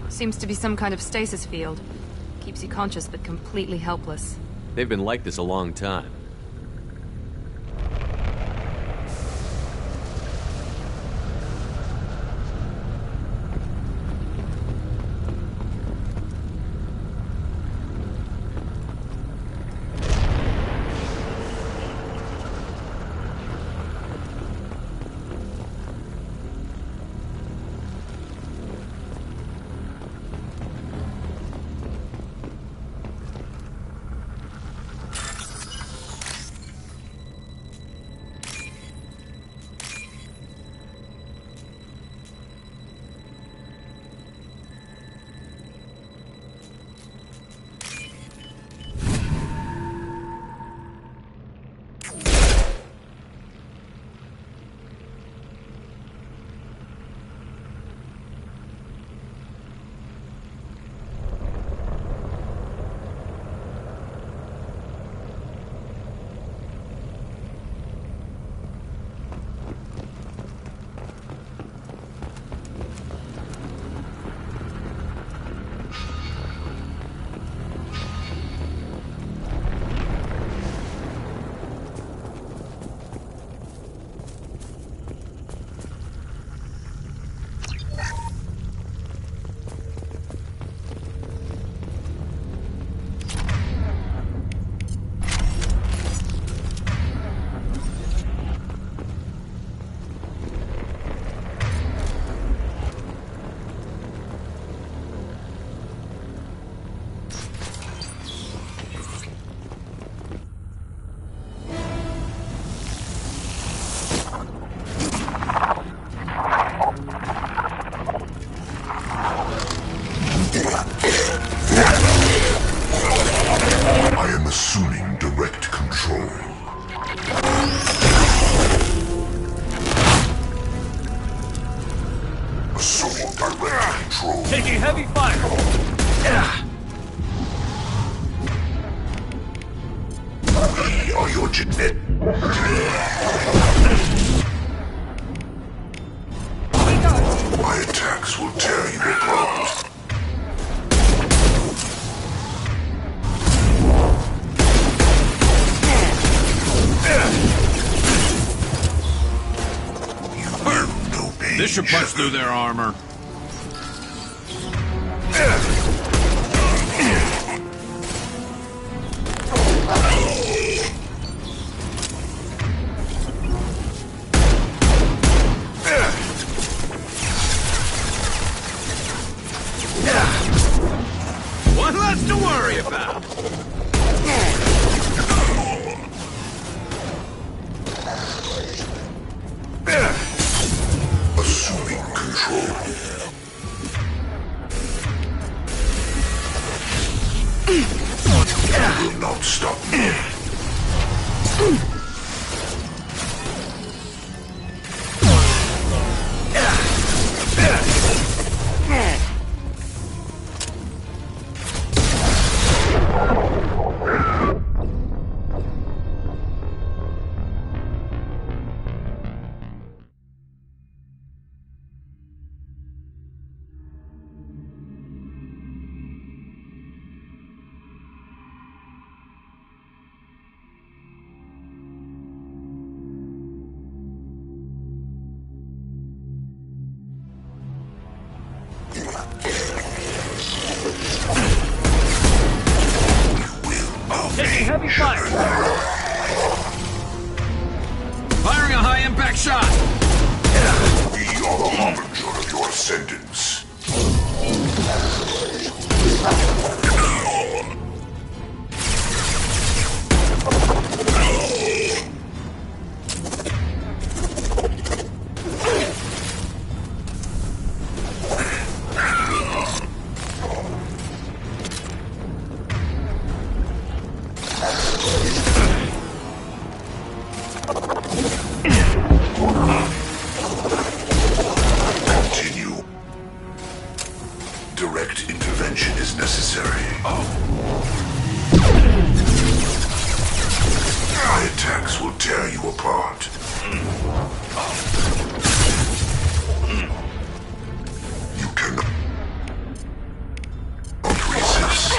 [SPEAKER 4] Seems to be some kind of stasis field. Keeps you conscious but completely helpless.
[SPEAKER 2] They've been like this a long time.
[SPEAKER 7] Taking heavy fire!
[SPEAKER 8] We are your genet. My attacks will tear you apart.
[SPEAKER 7] This should punch through their armor.
[SPEAKER 13] heavy fire!
[SPEAKER 7] Firing a high-impact shot!
[SPEAKER 8] We are the harbinger of your ascendance. Continue. Direct intervention is necessary. My attacks will tear you apart. You cannot resist.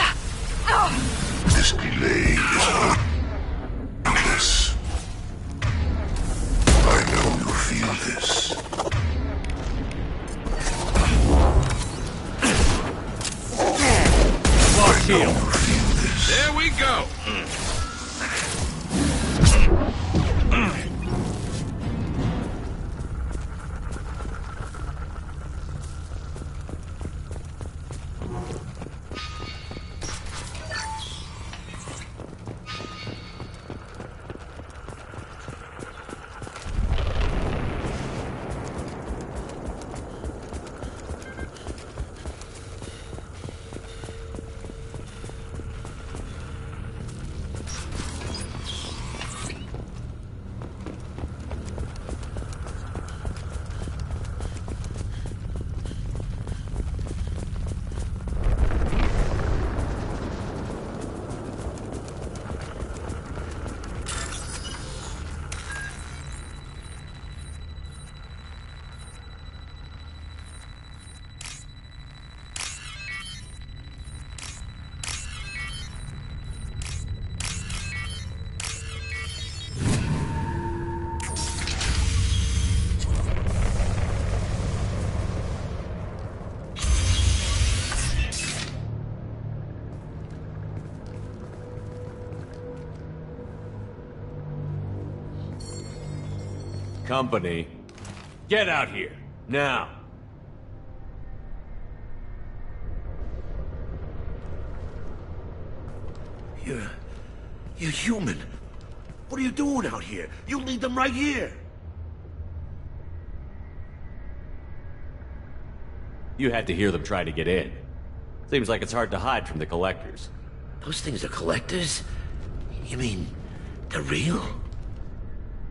[SPEAKER 8] This delay is pointless. I know you feel this. I know you feel this.
[SPEAKER 7] There we go!
[SPEAKER 2] Company, get out here, now!
[SPEAKER 14] You're human. What are you doing out here? You lead them right here.
[SPEAKER 2] You had to hear them try to get in. Seems like it's hard to hide from the collectors.
[SPEAKER 14] Those things are collectors? You mean, they're real?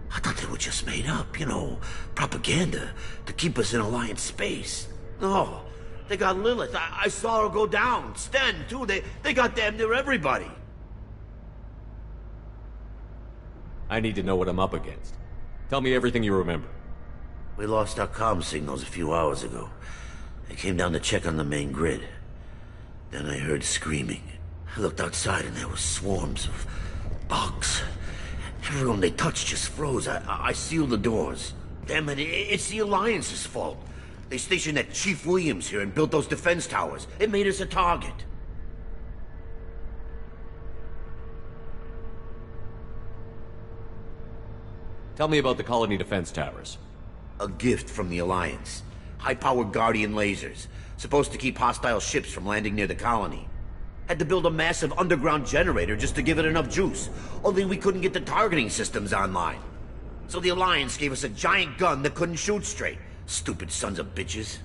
[SPEAKER 14] I thought they were just made up, you know, propaganda to keep us in Alliance space. No, they got Lilith. I saw her go down. Sten, too. They got damn near everybody.
[SPEAKER 2] I need to know what I'm up against. Tell me everything you remember.
[SPEAKER 14] We lost our comm signals a few hours ago. I came down to check on the main grid. Then I heard screaming. I looked outside and there were swarms of bugs. Everyone they touched just froze. I sealed the doors. Damn it, it's the Alliance's fault. They stationed that Chief Williams here and built those defense towers. It made us a target.
[SPEAKER 2] Tell me about the colony defense towers.
[SPEAKER 14] A gift from the Alliance. High-powered Guardian lasers. Supposed to keep hostile ships from landing near the colony. Had to build a massive underground generator just to give it enough juice. Only we couldn't get the targeting systems online. So the Alliance gave us a giant gun that couldn't shoot straight. Stupid sons of bitches.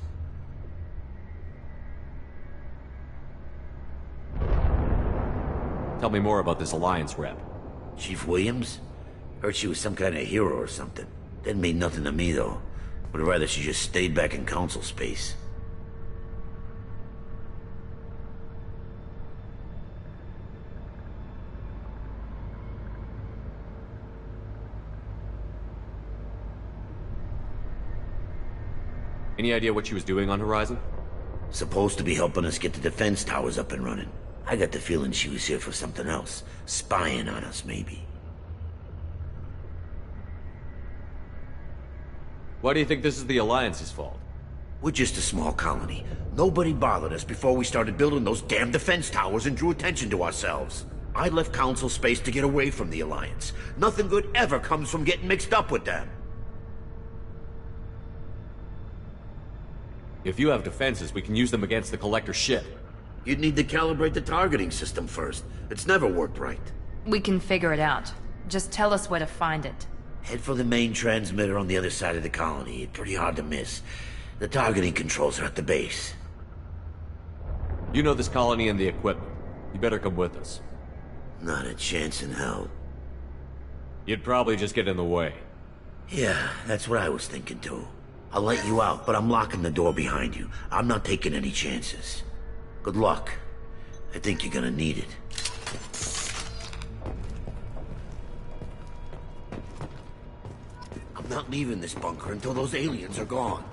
[SPEAKER 2] Tell me more about this Alliance rep.
[SPEAKER 14] Chief Williams? Heard she was some kind of hero or something. Didn't mean nothing to me, though. Would rather she just stayed back in Council space.
[SPEAKER 2] Any idea what she was doing on Horizon?
[SPEAKER 14] Supposed to be helping us get the defense towers up and running. I got the feeling she was here for something else. Spying on us, maybe.
[SPEAKER 2] Why do you think this is the Alliance's fault?
[SPEAKER 14] We're just a small colony. Nobody bothered us before we started building those damn defense towers and drew attention to ourselves. I left Council space to get away from the Alliance. Nothing good ever comes from getting mixed up with them.
[SPEAKER 2] If you have defenses, we can use them against the Collector's ship.
[SPEAKER 14] You'd need to calibrate the targeting system first. It's never worked right.
[SPEAKER 4] We can figure it out. Just tell us where to find it.
[SPEAKER 14] Head for the main transmitter on the other side of the colony. It's pretty hard to miss. The targeting controls are at the base.
[SPEAKER 2] You know this colony and the equipment. You better come with us.
[SPEAKER 14] Not a chance in hell.
[SPEAKER 2] You'd probably just get in the way.
[SPEAKER 14] Yeah, that's what I was thinking too. I'll let you out, but I'm locking the door behind you. I'm not taking any chances. Good luck. I think you're gonna need it. I'm not leaving this bunker until those aliens are gone.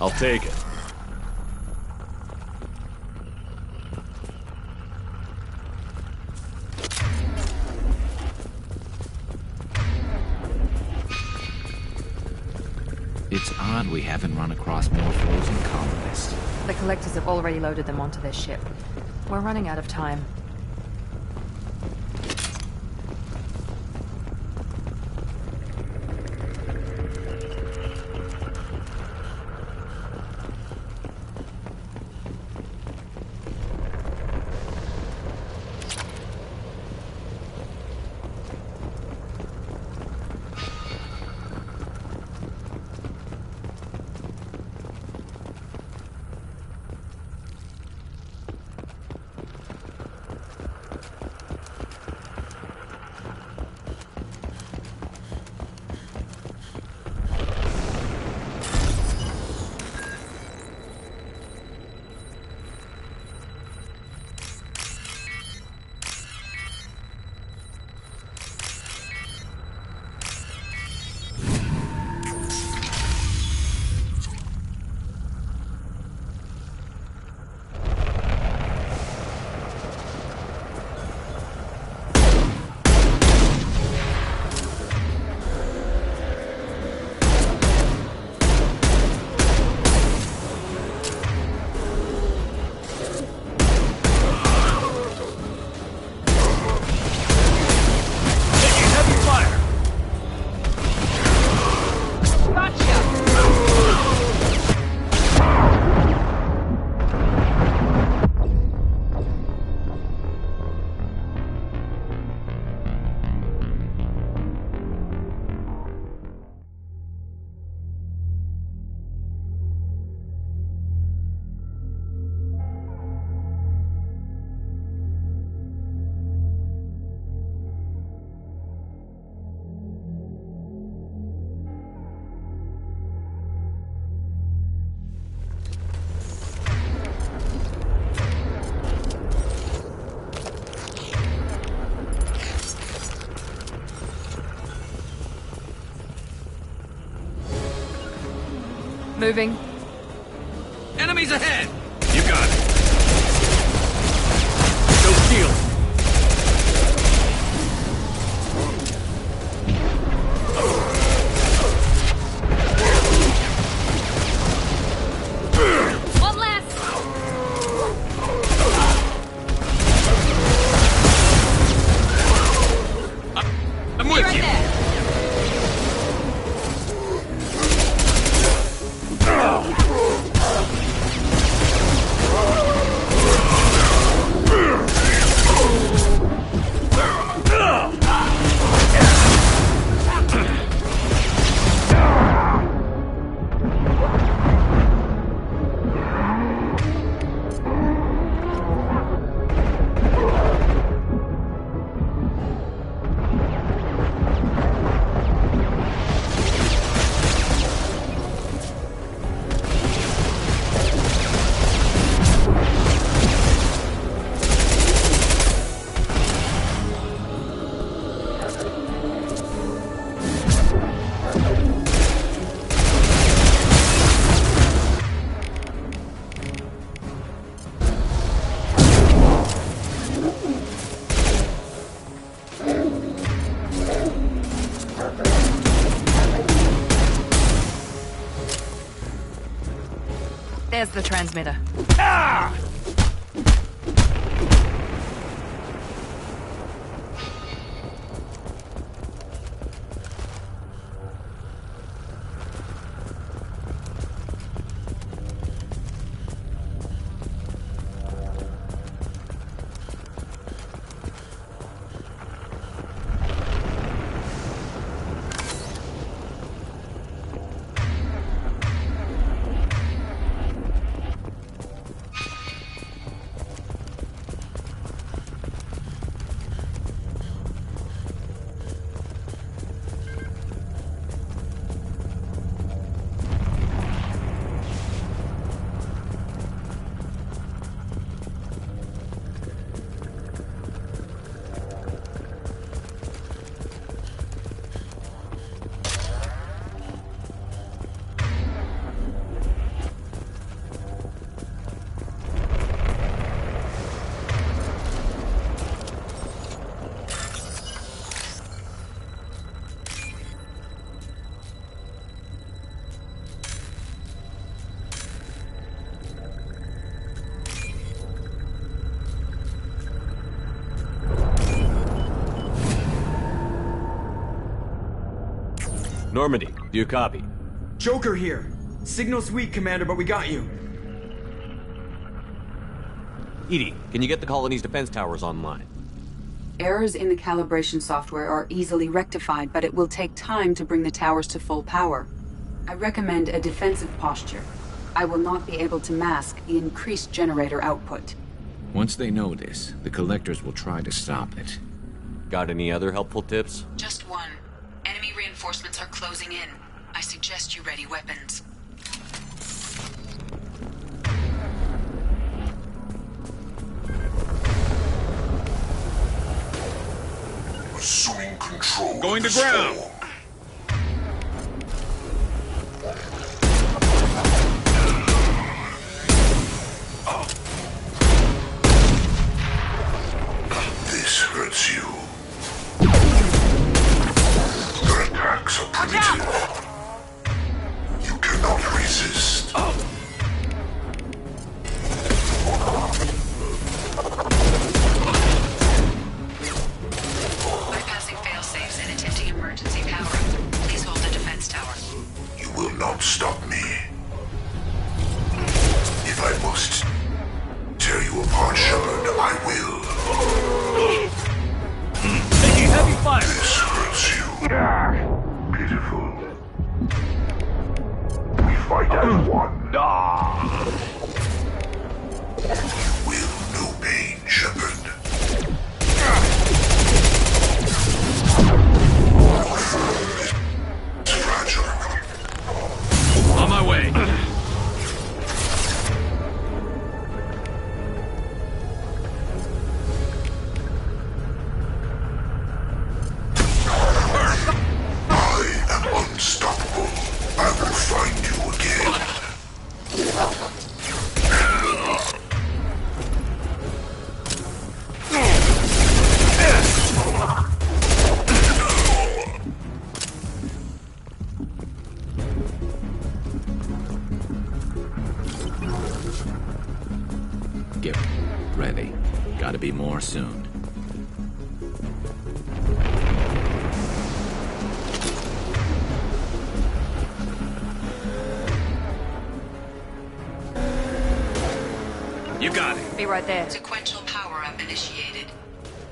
[SPEAKER 2] I'll take it.
[SPEAKER 5] It's odd we haven't run across more frozen colonists.
[SPEAKER 4] The Collectors have already loaded them onto their ship. We're running out of time. Moving.
[SPEAKER 2] Enemies ahead! You got it. No shield.
[SPEAKER 4] One left!
[SPEAKER 2] I'm with
[SPEAKER 4] right
[SPEAKER 2] you.
[SPEAKER 4] There. There's the transmitter.
[SPEAKER 2] Ah! Normandy, do you copy?
[SPEAKER 17] Joker here. Signal's weak, Commander, but we got you.
[SPEAKER 2] EDI, can you get the colony's defense towers online?
[SPEAKER 1] Errors in the calibration software are easily rectified, but it will take time to bring the towers to full power. I recommend a defensive posture. I will not be able to mask the increased generator output.
[SPEAKER 5] Once they know this, the collectors will try to stop it.
[SPEAKER 2] Got any other helpful tips?
[SPEAKER 1] Just one. Enemy reinforcements are closing in. I suggest you ready weapons.
[SPEAKER 8] Assuming control.
[SPEAKER 7] Going to ground.
[SPEAKER 8] This hurts you. Your attacks are primitive. You cannot resist.
[SPEAKER 1] Bypassing fail-safes and attempting emergency
[SPEAKER 5] Gotta be more soon.
[SPEAKER 2] You got it.
[SPEAKER 4] Be right there.
[SPEAKER 1] Sequential power-up initiated.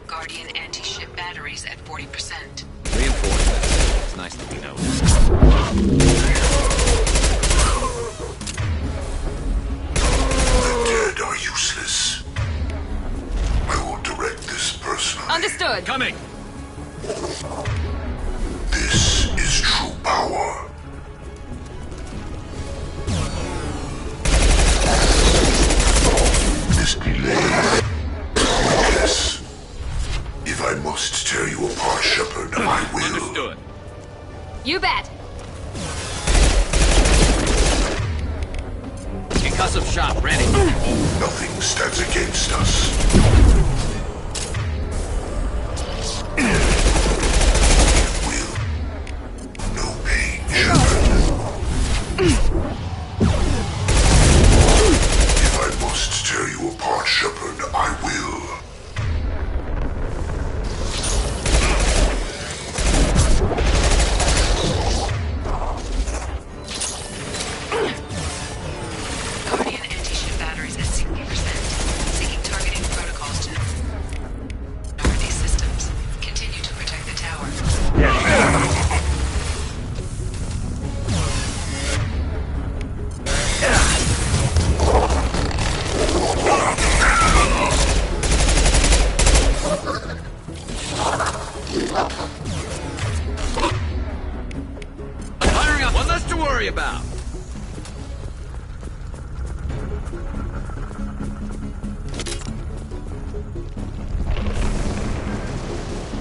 [SPEAKER 1] Guardian anti-ship batteries at 40%.
[SPEAKER 2] Reinforce that. It's nice to be noticed.
[SPEAKER 8] The dead are useless. I will direct this personally.
[SPEAKER 4] Understood.
[SPEAKER 2] Coming.
[SPEAKER 8] This is true power. This delay. Yes. If I must tear you apart, Shepard, I will.
[SPEAKER 2] Understood.
[SPEAKER 4] You bet.
[SPEAKER 2] Concussive shot ready.
[SPEAKER 8] Nothing stands against us. No pain, Shepard. If I must tear you apart, Shepard, I will.
[SPEAKER 1] Guardian anti-ship batteries at 60%. Seeking targeting protocols to ignore these systems. Continue to protect the tower.
[SPEAKER 2] Firing up. One less to worry about.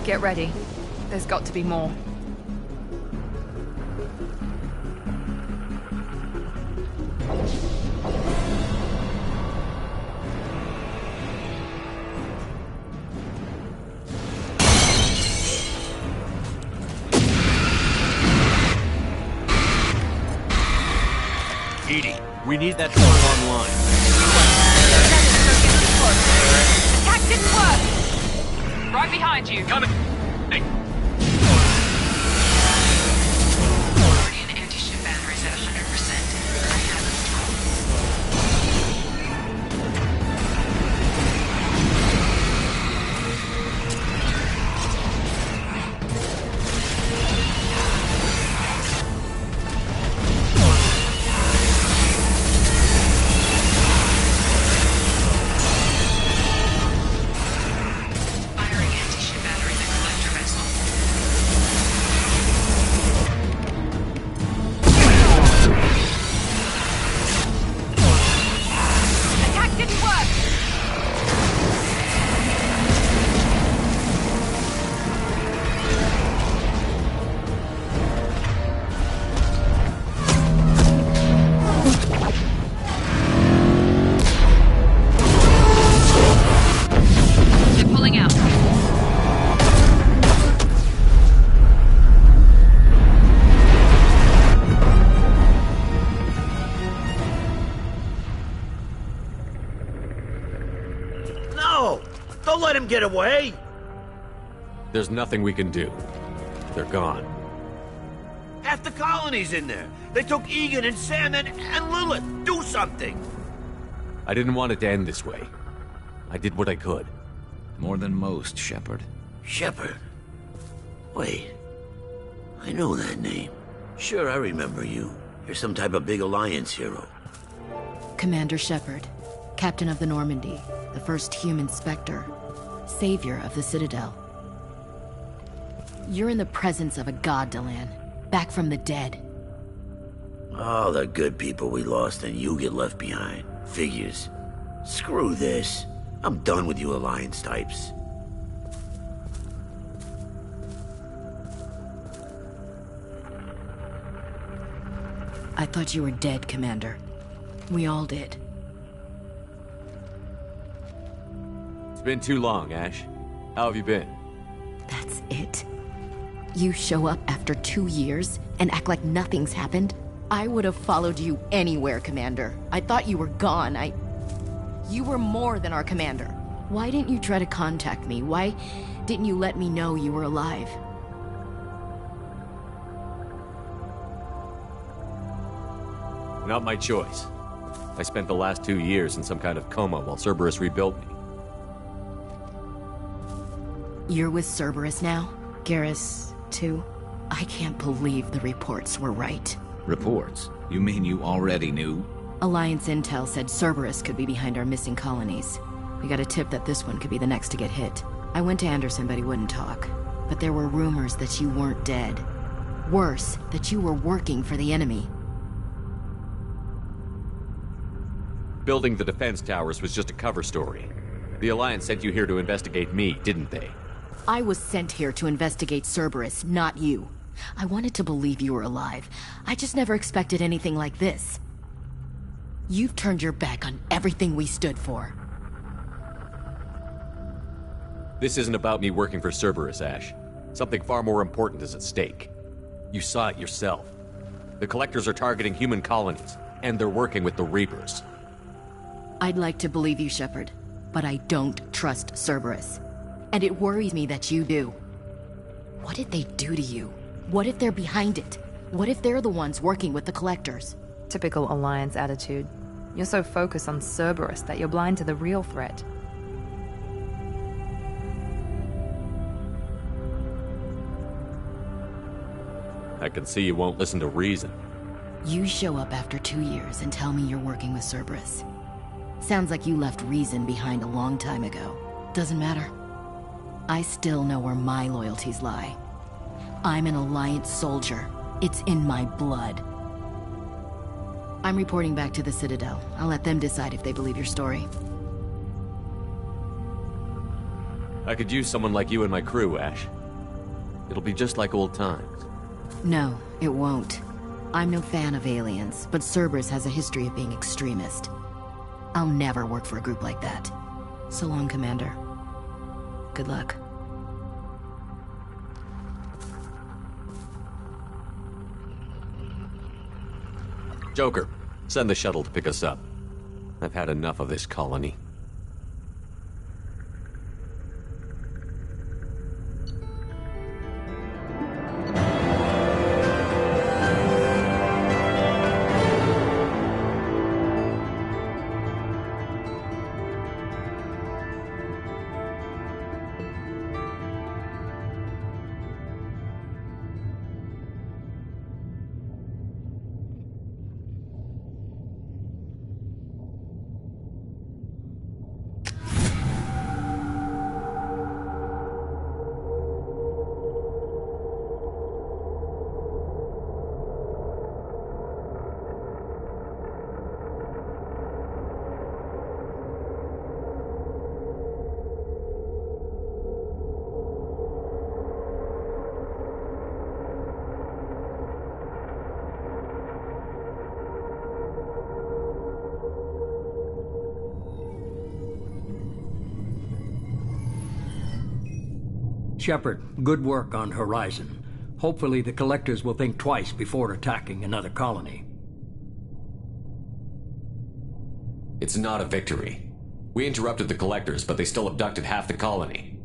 [SPEAKER 4] Get ready. There's got to be more.
[SPEAKER 2] Edie, we need that door online.
[SPEAKER 4] Attack didn't work! Right behind you.
[SPEAKER 2] Coming. Hey.
[SPEAKER 1] Guardian anti-ship batteries at 100%. I have them. Firing anti-ship batteries at collector vessel.
[SPEAKER 4] Attack didn't work! They're pulling out.
[SPEAKER 14] No! Don't let him get away!
[SPEAKER 2] There's nothing we can do. They're gone.
[SPEAKER 14] Half the colony's in there. They took Egan and Sam and Lilith. Do something!
[SPEAKER 2] I didn't want it to end this way. I did what I could.
[SPEAKER 5] More than most, Shepard.
[SPEAKER 14] Shepard? Wait. I know that name. Sure, I remember you. You're some type of big Alliance hero.
[SPEAKER 15] Commander Shepard, Captain of the Normandy, the first human Spectre, savior of the Citadel. You're in the presence of a god, Delan, back from the dead.
[SPEAKER 14] All the good people we lost and you get left behind. Figures. Screw this. I'm done with you Alliance types.
[SPEAKER 15] I thought you were dead, Commander. We all did.
[SPEAKER 2] It's been too long, Ash. How have you been?
[SPEAKER 15] That's it? You show up after 2 years and act like nothing's happened? I would have followed you anywhere, Commander. I thought you were gone. You were more than our commander. Why didn't you try to contact me? Why didn't you let me know you were alive?
[SPEAKER 2] Not my choice. I spent the last 2 years in some kind of coma while Cerberus rebuilt me.
[SPEAKER 15] You're with Cerberus now? Garrus, too? I can't believe the reports were right.
[SPEAKER 5] Reports? You mean you already knew?
[SPEAKER 15] Alliance intel said Cerberus could be behind our missing colonies. We got a tip that this one could be the next to get hit. I went to Anderson, but he wouldn't talk. But there were rumors that you weren't dead. Worse, that you were working for the enemy.
[SPEAKER 2] Building the defense towers was just a cover story. The Alliance sent you here to investigate me, didn't they?
[SPEAKER 15] I was sent here to investigate Cerberus, not you. I wanted to believe you were alive. I just never expected anything like this. You've turned your back on everything we stood for.
[SPEAKER 2] This isn't about me working for Cerberus, Ash. Something far more important is at stake. You saw it yourself. The Collectors are targeting human colonies, and they're working with the Reapers.
[SPEAKER 15] I'd like to believe you, Shepard, but I don't trust Cerberus. And it worries me that you do. What did they do to you? What if they're behind it? What if they're the ones working with the Collectors?
[SPEAKER 4] Typical Alliance attitude. You're so focused on Cerberus that you're blind to the real threat.
[SPEAKER 2] I can see you won't listen to reason.
[SPEAKER 15] You show up after 2 years and tell me you're working with Cerberus. Sounds like you left reason behind a long time ago. Doesn't matter. I still know where my loyalties lie. I'm an Alliance soldier. It's in my blood. I'm reporting back to the Citadel. I'll let them decide if they believe your story.
[SPEAKER 2] I could use someone like you in my crew, Ash. It'll be just like old times.
[SPEAKER 15] No, it won't. I'm no fan of aliens, but Cerberus has a history of being extremist. I'll never work for a group like that. So long, Commander. Good luck.
[SPEAKER 2] Joker, send the shuttle to pick us up. I've had enough of this colony.
[SPEAKER 13] Shepard, good work on Horizon. Hopefully the Collectors will think twice before attacking another colony.
[SPEAKER 2] It's not a victory. We interrupted the Collectors, but they still abducted half the colony.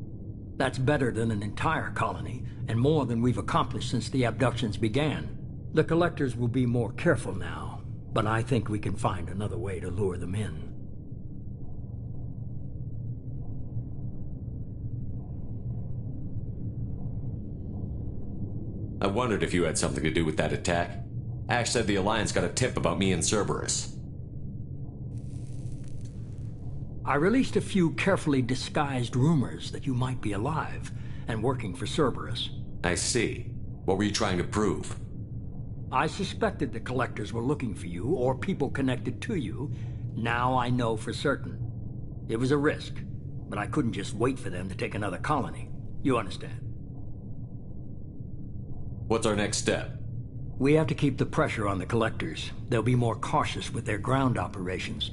[SPEAKER 13] That's better than an entire colony, and more than we've accomplished since the abductions began. The Collectors will be more careful now, but I think we can find another way to lure them in.
[SPEAKER 2] I wondered if you had something to do with that attack. Ash said the Alliance got a tip about me and Cerberus.
[SPEAKER 13] I released a few carefully disguised rumors that you might be alive and working for Cerberus.
[SPEAKER 2] I see. What were you trying to prove?
[SPEAKER 13] I suspected the Collectors were looking for you or people connected to you. Now I know for certain. It was a risk, but I couldn't just wait for them to take another colony. You understand?
[SPEAKER 2] What's our next step?
[SPEAKER 13] We have to keep the pressure on the Collectors. They'll be more cautious with their ground operations.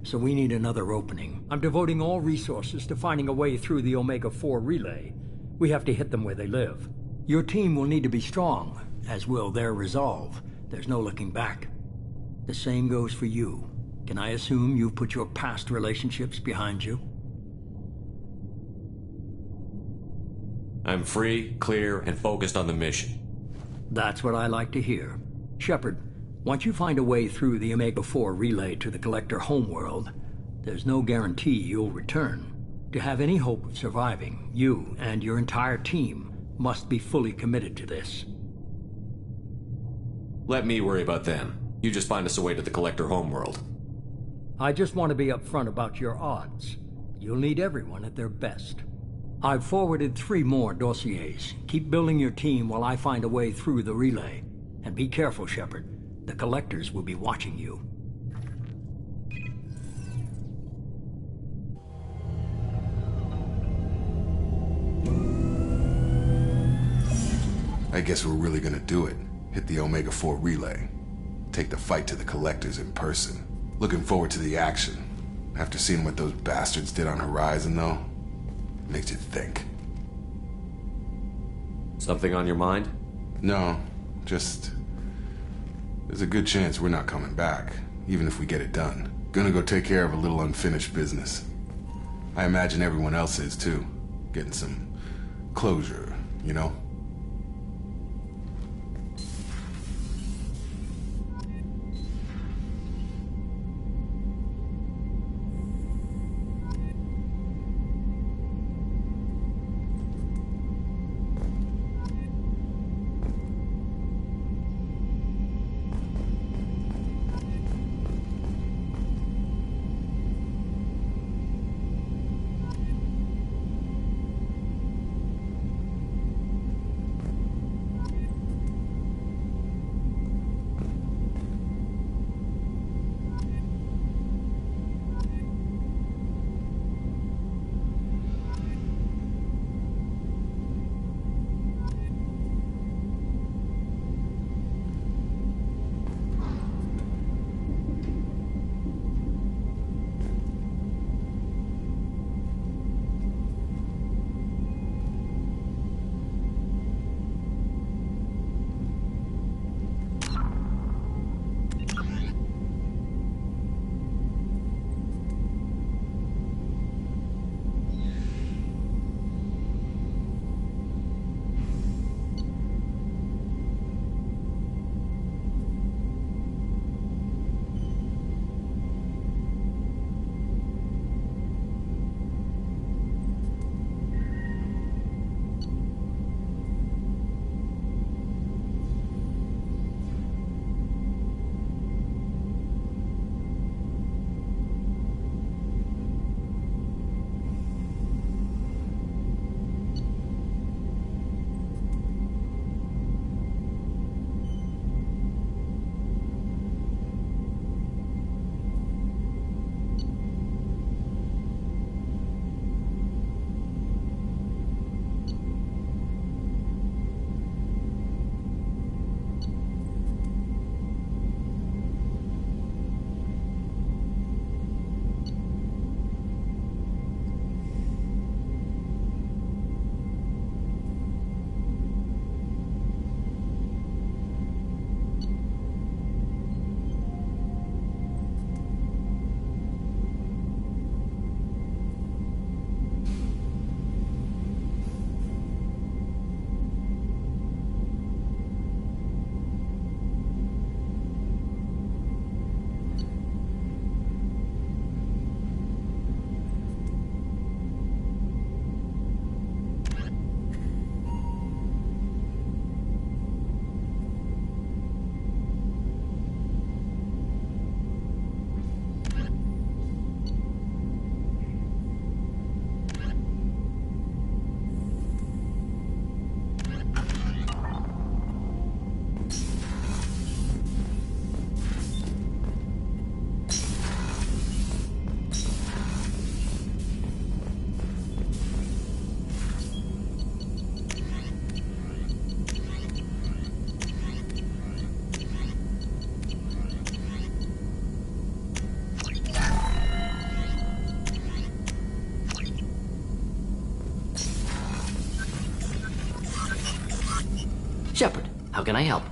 [SPEAKER 13] So we need another opening. I'm devoting all resources to finding a way through the Omega-4 relay. We have to hit them where they live. Your team will need to be strong, as will their resolve. There's no looking back. The same goes for you. Can I assume you've put your past relationships behind you?
[SPEAKER 2] I'm free, clear, and focused on the mission.
[SPEAKER 13] That's what I like to hear. Shepard, once you find a way through the Omega-4 relay to the Collector homeworld, there's no guarantee you'll return. To have any hope of surviving, you and your entire team must be fully committed to this.
[SPEAKER 2] Let me worry about them. You just find us a way to the Collector homeworld.
[SPEAKER 13] I just want to be upfront about your odds. You'll need everyone at their best. I've forwarded 3 more dossiers. Keep building your team while I find a way through the relay. And be careful, Shepard. The Collectors will be watching you.
[SPEAKER 10] I guess we're really gonna do it. Hit the Omega-4 relay. Take the fight to the Collectors in person. Looking forward to the action. After seeing what those bastards did on Horizon, though, makes you think.
[SPEAKER 2] Something on your mind?
[SPEAKER 10] No, just... there's a good chance we're not coming back, even if we get it done. Gonna go take care of a little unfinished business. I imagine everyone else is, too. Getting some closure, you know?
[SPEAKER 11] Shepard, how can I help?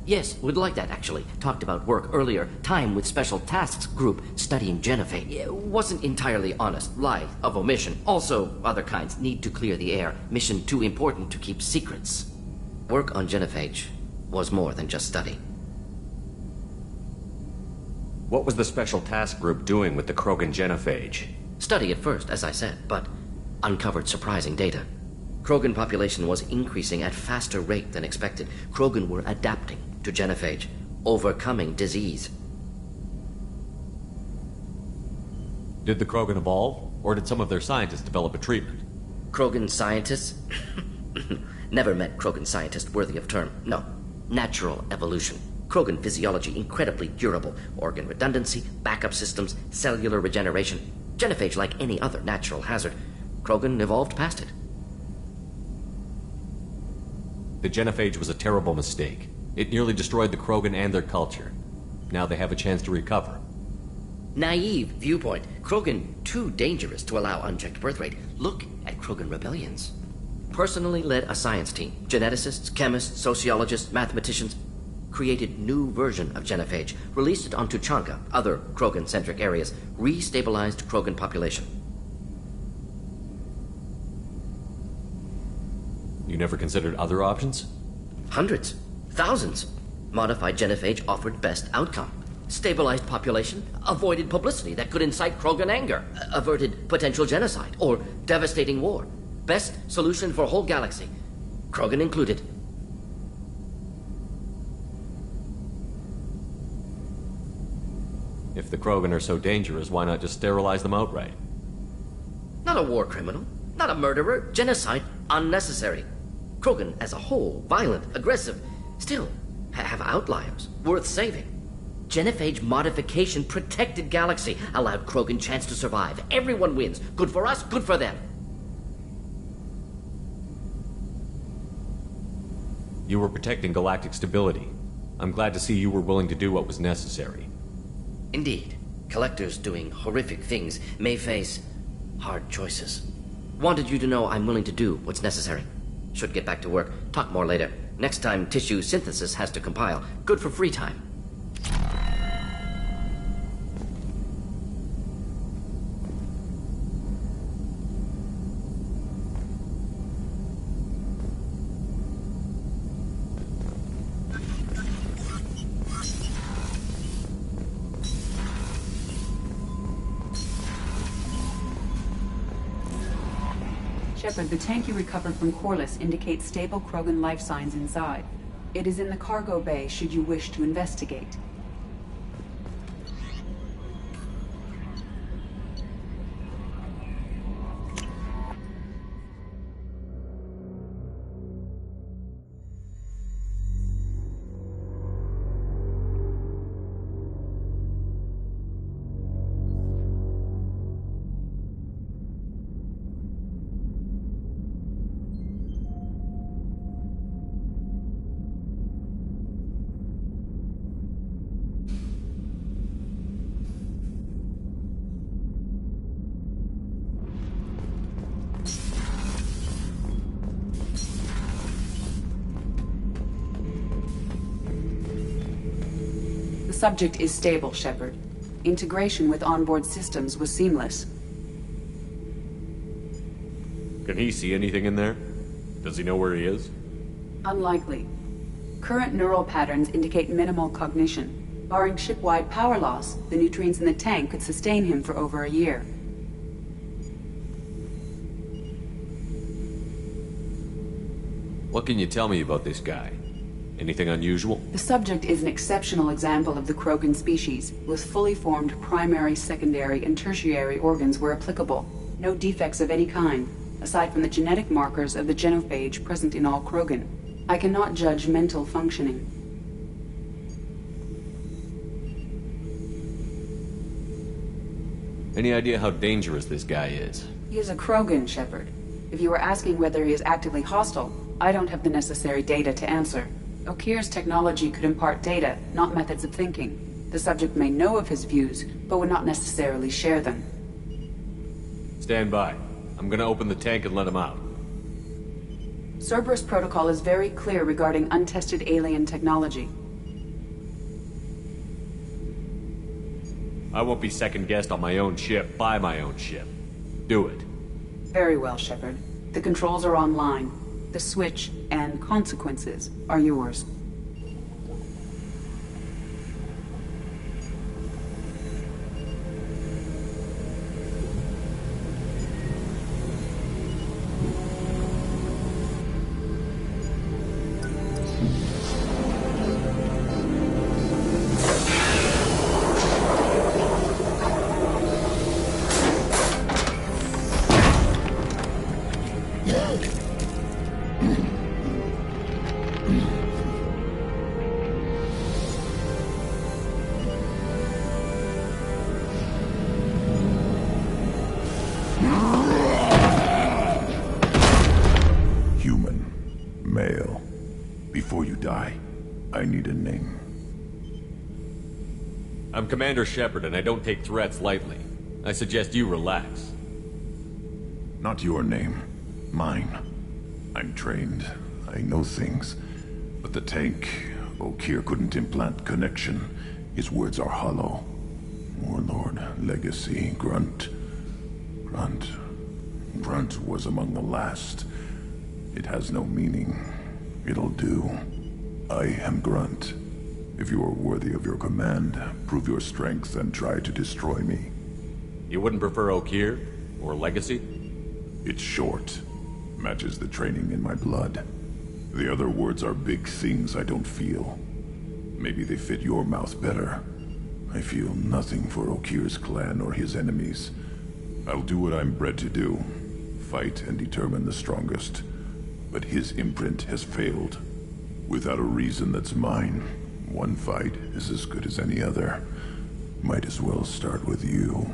[SPEAKER 11] Yes, would like that, actually. Talked about work earlier. Time with Special Tasks Group studying genophage. Wasn't entirely honest. Lie of omission. Also, other kinds need to clear the air. Mission too important to keep secrets. Work on genophage was more than just study.
[SPEAKER 2] What was the Special Task Group doing with the Krogan genophage?
[SPEAKER 11] Study at first, as I said, but uncovered surprising data. Krogan population was increasing at faster rate than expected. Krogan were adapting to genophage, overcoming disease.
[SPEAKER 2] Did the Krogan evolve, or did some of their scientists develop a treatment?
[SPEAKER 11] Krogan scientists? Never met Krogan scientist worthy of term. No. Natural evolution. Krogan physiology incredibly durable. Organ redundancy, backup systems, cellular regeneration. Genophage like any other natural hazard. Krogan evolved past it.
[SPEAKER 2] The genophage was a terrible mistake. It nearly destroyed the Krogan and their culture. Now they have a chance to recover.
[SPEAKER 11] Naive viewpoint. Krogan too dangerous to allow unchecked birth rate. Look at Krogan rebellions. Personally led a science team. Geneticists, chemists, sociologists, mathematicians. Created new version of genophage. Released it on Tuchanka, other Krogan-centric areas. Restabilized Krogan population.
[SPEAKER 2] You never considered other options?
[SPEAKER 11] Hundreds. Thousands. Modified genophage offered best outcome. Stabilized population, avoided publicity that could incite Krogan anger, averted potential genocide or devastating war. Best solution for whole galaxy, Krogan included.
[SPEAKER 2] If the Krogan are so dangerous, why not just sterilize them outright?
[SPEAKER 11] Not a war criminal, not a murderer. Genocide unnecessary. Krogan as a whole, violent, aggressive, still have outliers worth saving. Genophage modification protected galaxy, allowed Krogan chance to survive. Everyone wins. Good for us, good for them.
[SPEAKER 2] You were protecting galactic stability. I'm glad to see you were willing to do what was necessary.
[SPEAKER 11] Indeed. Collectors doing horrific things may face hard choices. Wanted you to know I'm willing to do what's necessary. Should get back to work. Talk more later. Next time tissue synthesis has to compile. Good for free time.
[SPEAKER 1] Shepard, the tank you recovered from Corliss indicates stable Krogan life signs inside. It is in the cargo bay should you wish to investigate. The subject is stable, Shepard. Integration with onboard systems was seamless.
[SPEAKER 2] Can he see anything in there? Does he know where he is?
[SPEAKER 1] Unlikely. Current neural patterns indicate minimal cognition. Barring ship-wide power loss, the nutrients in the tank could sustain him for over a year.
[SPEAKER 2] What can you tell me about this guy? Anything unusual?
[SPEAKER 1] The subject is an exceptional example of the Krogan species, with fully formed primary, secondary, and tertiary organs where applicable. No defects of any kind, aside from the genetic markers of the genophage present in all Krogan. I cannot judge mental functioning.
[SPEAKER 2] Any idea how dangerous this guy is?
[SPEAKER 1] He is a Krogan, Shepard. If you are asking whether he is actively hostile, I don't have the necessary data to answer. Okir's technology could impart data, not methods of thinking. The subject may know of his views, but would not necessarily share them.
[SPEAKER 2] Stand by. I'm gonna open the tank and let him out.
[SPEAKER 1] Cerberus protocol is very clear regarding untested alien technology.
[SPEAKER 2] I won't be second-guessed on my own ship by my own ship. Do it.
[SPEAKER 18] Very well, Shepard. The controls are online. The switch and consequences are yours.
[SPEAKER 19] Male. Before you die, I need a name.
[SPEAKER 2] I'm Commander Shepard, and I don't take threats lightly. I suggest you relax.
[SPEAKER 19] Not your name. Mine. I'm trained. I know things. But the tank, Okeer couldn't implant connection. His words are hollow. Warlord, Legacy, Grunt. Grunt was among the last. It has no meaning. It'll do. I am Grunt. If you are worthy of your command, prove your strength and try to destroy me.
[SPEAKER 2] You wouldn't prefer Okeer? Or Legacy?
[SPEAKER 19] It's short. Matches the training in my blood. The other words are big things I don't feel. Maybe they fit your mouth better. I feel nothing for Okeer's clan or his enemies. I'll do what I'm bred to do. Fight and determine the strongest. But his imprint has failed. Without a reason that's mine, one fight is as good as any other. Might as well start with you.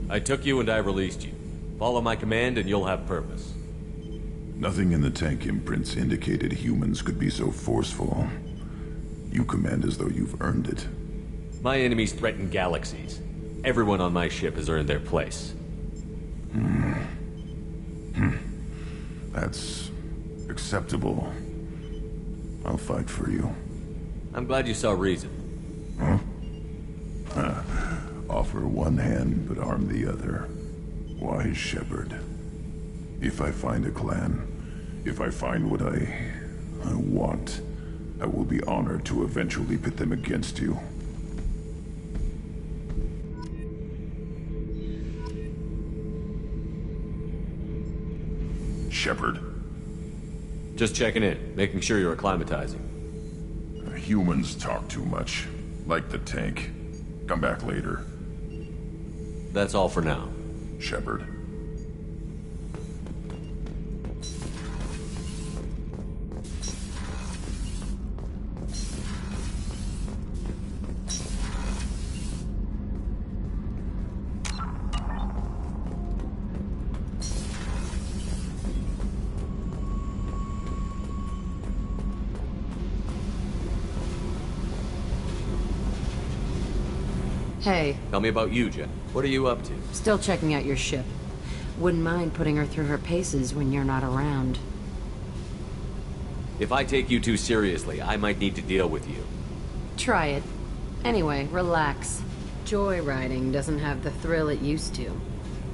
[SPEAKER 2] I took you and I released you. Follow my command and you'll have purpose.
[SPEAKER 19] Nothing in the tank imprints indicated humans could be so forceful. You command as though you've earned it.
[SPEAKER 2] My enemies threaten galaxies. Everyone on my ship has earned their place.
[SPEAKER 19] That's acceptable. I'll fight for you.
[SPEAKER 2] I'm glad you saw reason.
[SPEAKER 19] Offer one hand, but arm the other. Wise Shepard. If I find a clan, if I find what I want, I will be honored to eventually pit them against you. Shepard.
[SPEAKER 2] Just checking in, making sure you're acclimatizing.
[SPEAKER 19] Humans talk too much. Like the tank. Come back later.
[SPEAKER 2] That's all for now.
[SPEAKER 19] Shepard.
[SPEAKER 16] Hey.
[SPEAKER 2] Tell me about you, Jen. What are you up to?
[SPEAKER 16] Still checking out your ship. Wouldn't mind putting her through her paces when you're not around.
[SPEAKER 2] If I take you too seriously, I might need to deal with you.
[SPEAKER 16] Try it. Anyway, relax. Joyriding doesn't have the thrill it used to.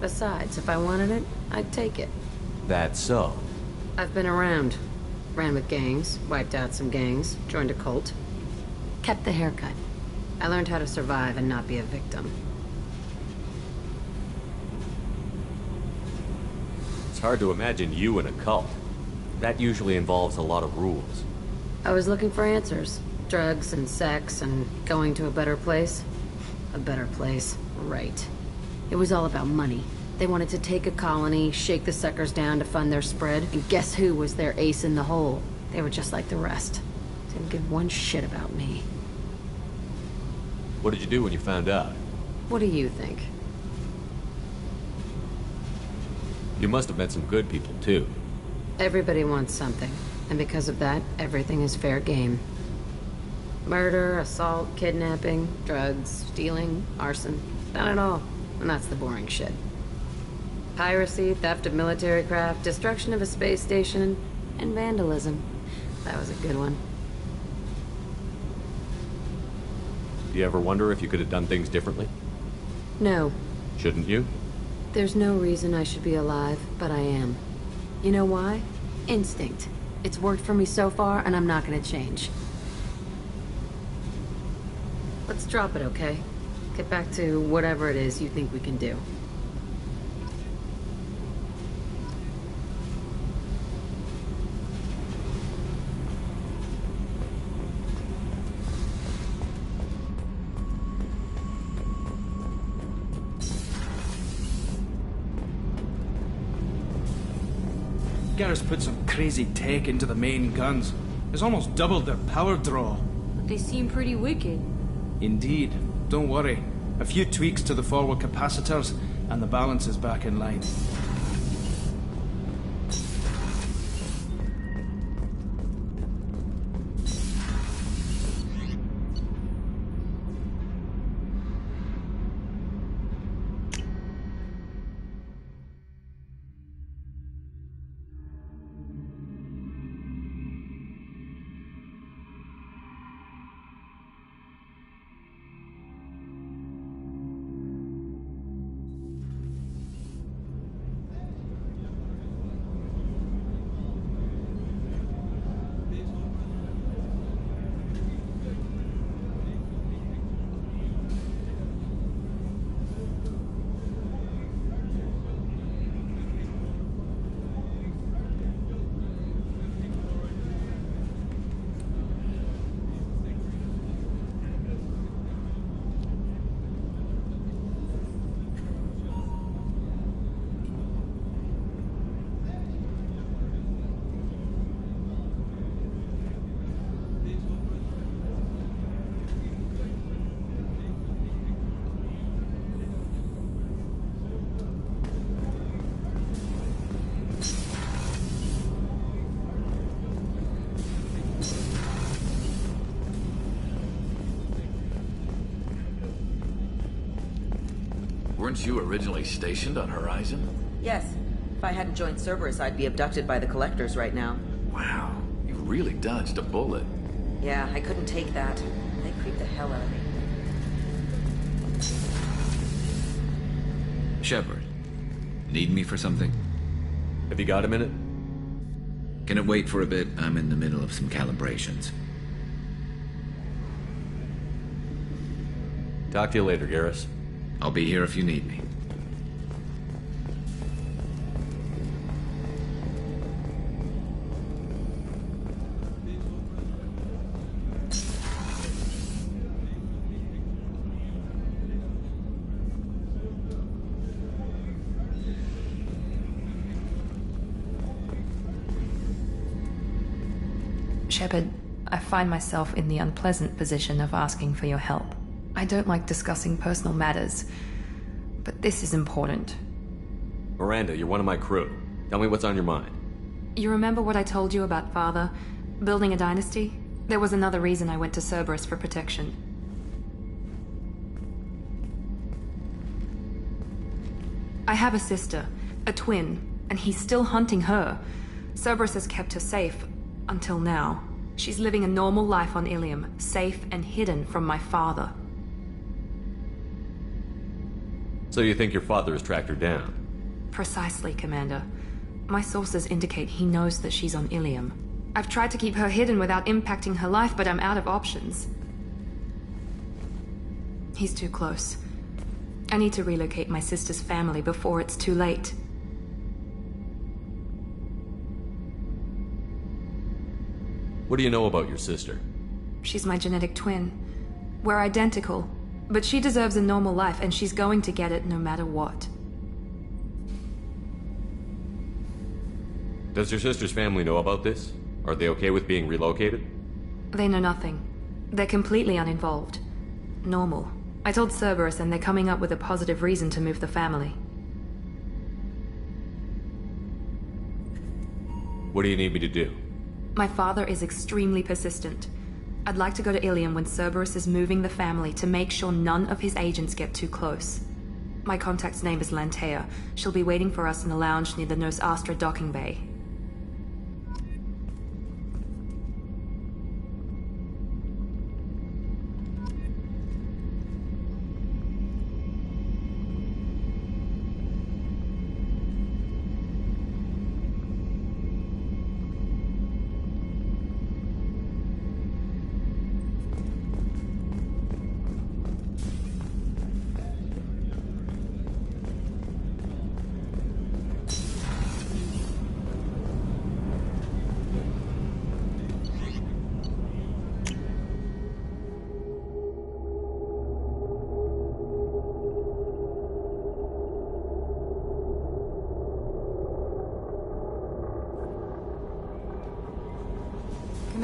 [SPEAKER 16] Besides, if I wanted it, I'd take it.
[SPEAKER 2] That's so.
[SPEAKER 16] I've been around. Ran with gangs, wiped out some gangs, joined a cult. Kept the haircut. I learned how to survive and not be a victim.
[SPEAKER 2] It's hard to imagine you in a cult. That usually involves a lot of rules.
[SPEAKER 16] I was looking for answers. Drugs and sex and going to a better place. A better place, right. It was all about money. They wanted to take a colony, shake the suckers down to fund their spread, and guess who was their ace in the hole? They were just like the rest. Didn't give one shit about me.
[SPEAKER 2] What did you do when you found out?
[SPEAKER 16] What do you think?
[SPEAKER 2] You must have met some good people, too.
[SPEAKER 16] Everybody wants something, and because of that, everything is fair game. Murder, assault, kidnapping, drugs, stealing, arson. Done it all, and that's the boring shit. Piracy, theft of military craft, destruction of a space station, and vandalism. That was a good one.
[SPEAKER 2] Do you ever wonder if you could have done things differently?
[SPEAKER 16] No.
[SPEAKER 2] Shouldn't you?
[SPEAKER 16] There's no reason I should be alive, but I am. You know why? Instinct. It's worked for me so far, and I'm not gonna change. Let's drop it, okay? Get back to whatever it is you think we can do.
[SPEAKER 20] Garrus put some crazy tech into the main guns. It's almost doubled their power draw.
[SPEAKER 12] They seem pretty wicked.
[SPEAKER 20] Indeed. Don't worry. A few tweaks to the forward capacitors, and the balance is back in line.
[SPEAKER 5] Weren't you originally stationed on Horizon?
[SPEAKER 21] Yes. If I hadn't joined Cerberus, I'd be abducted by the Collectors right now.
[SPEAKER 5] Wow, you really dodged a bullet.
[SPEAKER 21] Yeah, I couldn't take that. They creeped the hell out of me.
[SPEAKER 5] Shepard, need me for something?
[SPEAKER 2] Have you got a minute?
[SPEAKER 5] Can it wait for a bit? I'm in the middle of some calibrations.
[SPEAKER 2] Talk to you later, Garrus.
[SPEAKER 5] I'll be here if you need me.
[SPEAKER 4] Shepard, I find myself in the unpleasant position of asking for your help. I don't like discussing personal matters, but this is important.
[SPEAKER 2] Miranda, you're one of my crew. Tell me what's on your mind.
[SPEAKER 4] You remember what I told you about Father? Building a dynasty? There was another reason I went to Cerberus for protection. I have a sister, a twin, and he's still hunting her. Cerberus has kept her safe, until now. She's living a normal life on Ilium, safe and hidden from my father.
[SPEAKER 2] So you think your father has tracked her down?
[SPEAKER 4] Precisely, Commander. My sources indicate he knows that she's on Ilium. I've tried to keep her hidden without impacting her life, but I'm out of options. He's too close. I need to relocate my sister's family before it's too late.
[SPEAKER 2] What do you know about your sister?
[SPEAKER 4] She's my genetic twin. We're identical, but she deserves a normal life, and she's going to get it no matter what.
[SPEAKER 2] Does your sister's family know about this? Are they okay with being relocated?
[SPEAKER 4] They know nothing. They're completely uninvolved. Normal. I told Cerberus, and they're coming up with a positive reason to move the family.
[SPEAKER 2] What do you need me to do?
[SPEAKER 4] My father is extremely persistent. I'd like to go to Ilium when Cerberus is moving the family to make sure none of his agents get too close. My contact's name is Lantea. She'll be waiting for us in a lounge near the Nos Astra docking bay.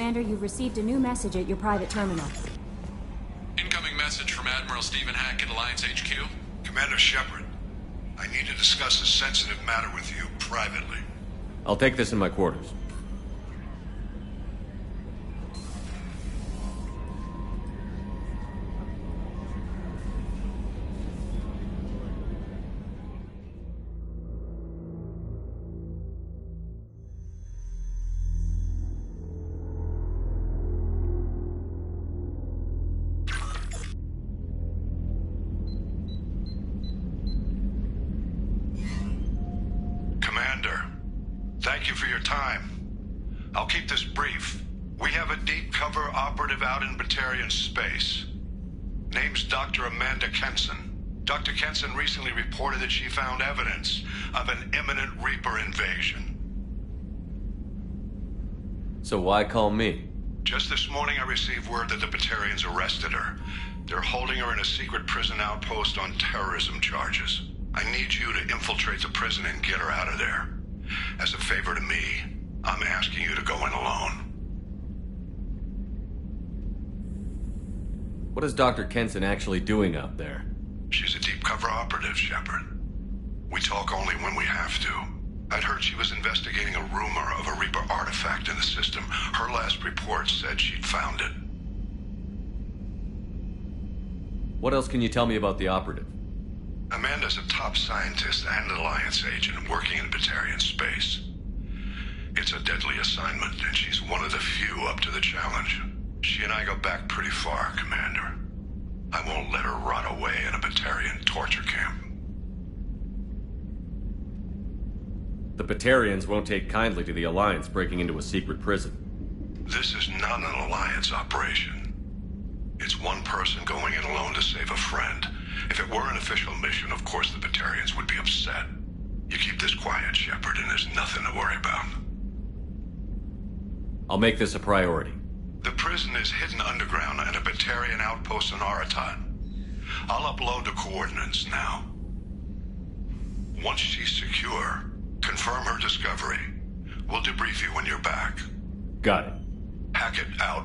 [SPEAKER 6] Commander, you've received a new message at your private terminal.
[SPEAKER 22] Incoming message from Admiral Stephen Hackett, Alliance HQ.
[SPEAKER 23] Commander Shepard, I need to discuss a sensitive matter with you privately.
[SPEAKER 2] I'll take this in my quarters.
[SPEAKER 23] Commander, thank you for your time. I'll keep this brief. We have a deep cover operative out in Batarian space. Name's Dr. Amanda Kenson. Dr. Kenson recently reported that she found evidence of an imminent Reaper invasion.
[SPEAKER 2] So why call me?
[SPEAKER 23] Just this morning I received word that the Batarians arrested her. They're holding her in a secret prison outpost on terrorism charges. I need you to infiltrate the prison and get her out of there. As a favor to me, I'm asking you to go in alone.
[SPEAKER 2] What is Dr. Kenson actually doing out there?
[SPEAKER 23] She's a deep cover operative, Shepard. We talk only when we have to. I'd heard she was investigating a rumor of a Reaper artifact in the system. Her last report said she'd found it.
[SPEAKER 2] What else can you tell me about the operative?
[SPEAKER 23] Amanda's a top scientist and Alliance agent working in Batarian space. It's a deadly assignment, and she's one of the few up to the challenge. She and I go back pretty far, Commander. I won't let her rot away in a Batarian torture camp.
[SPEAKER 2] The Batarians won't take kindly to the Alliance breaking into a secret prison.
[SPEAKER 23] This is not an Alliance operation. It's one person going in alone to save a friend. If it were an official mission, of course the Batarians would be upset. You keep this quiet, Shepard, and there's nothing to worry about.
[SPEAKER 2] I'll make this a priority.
[SPEAKER 23] The prison is hidden underground at a Batarian outpost in Aratat. I'll upload the coordinates now. Once she's secure, confirm her discovery. We'll debrief you when you're back.
[SPEAKER 2] Got it.
[SPEAKER 23] Hackett out.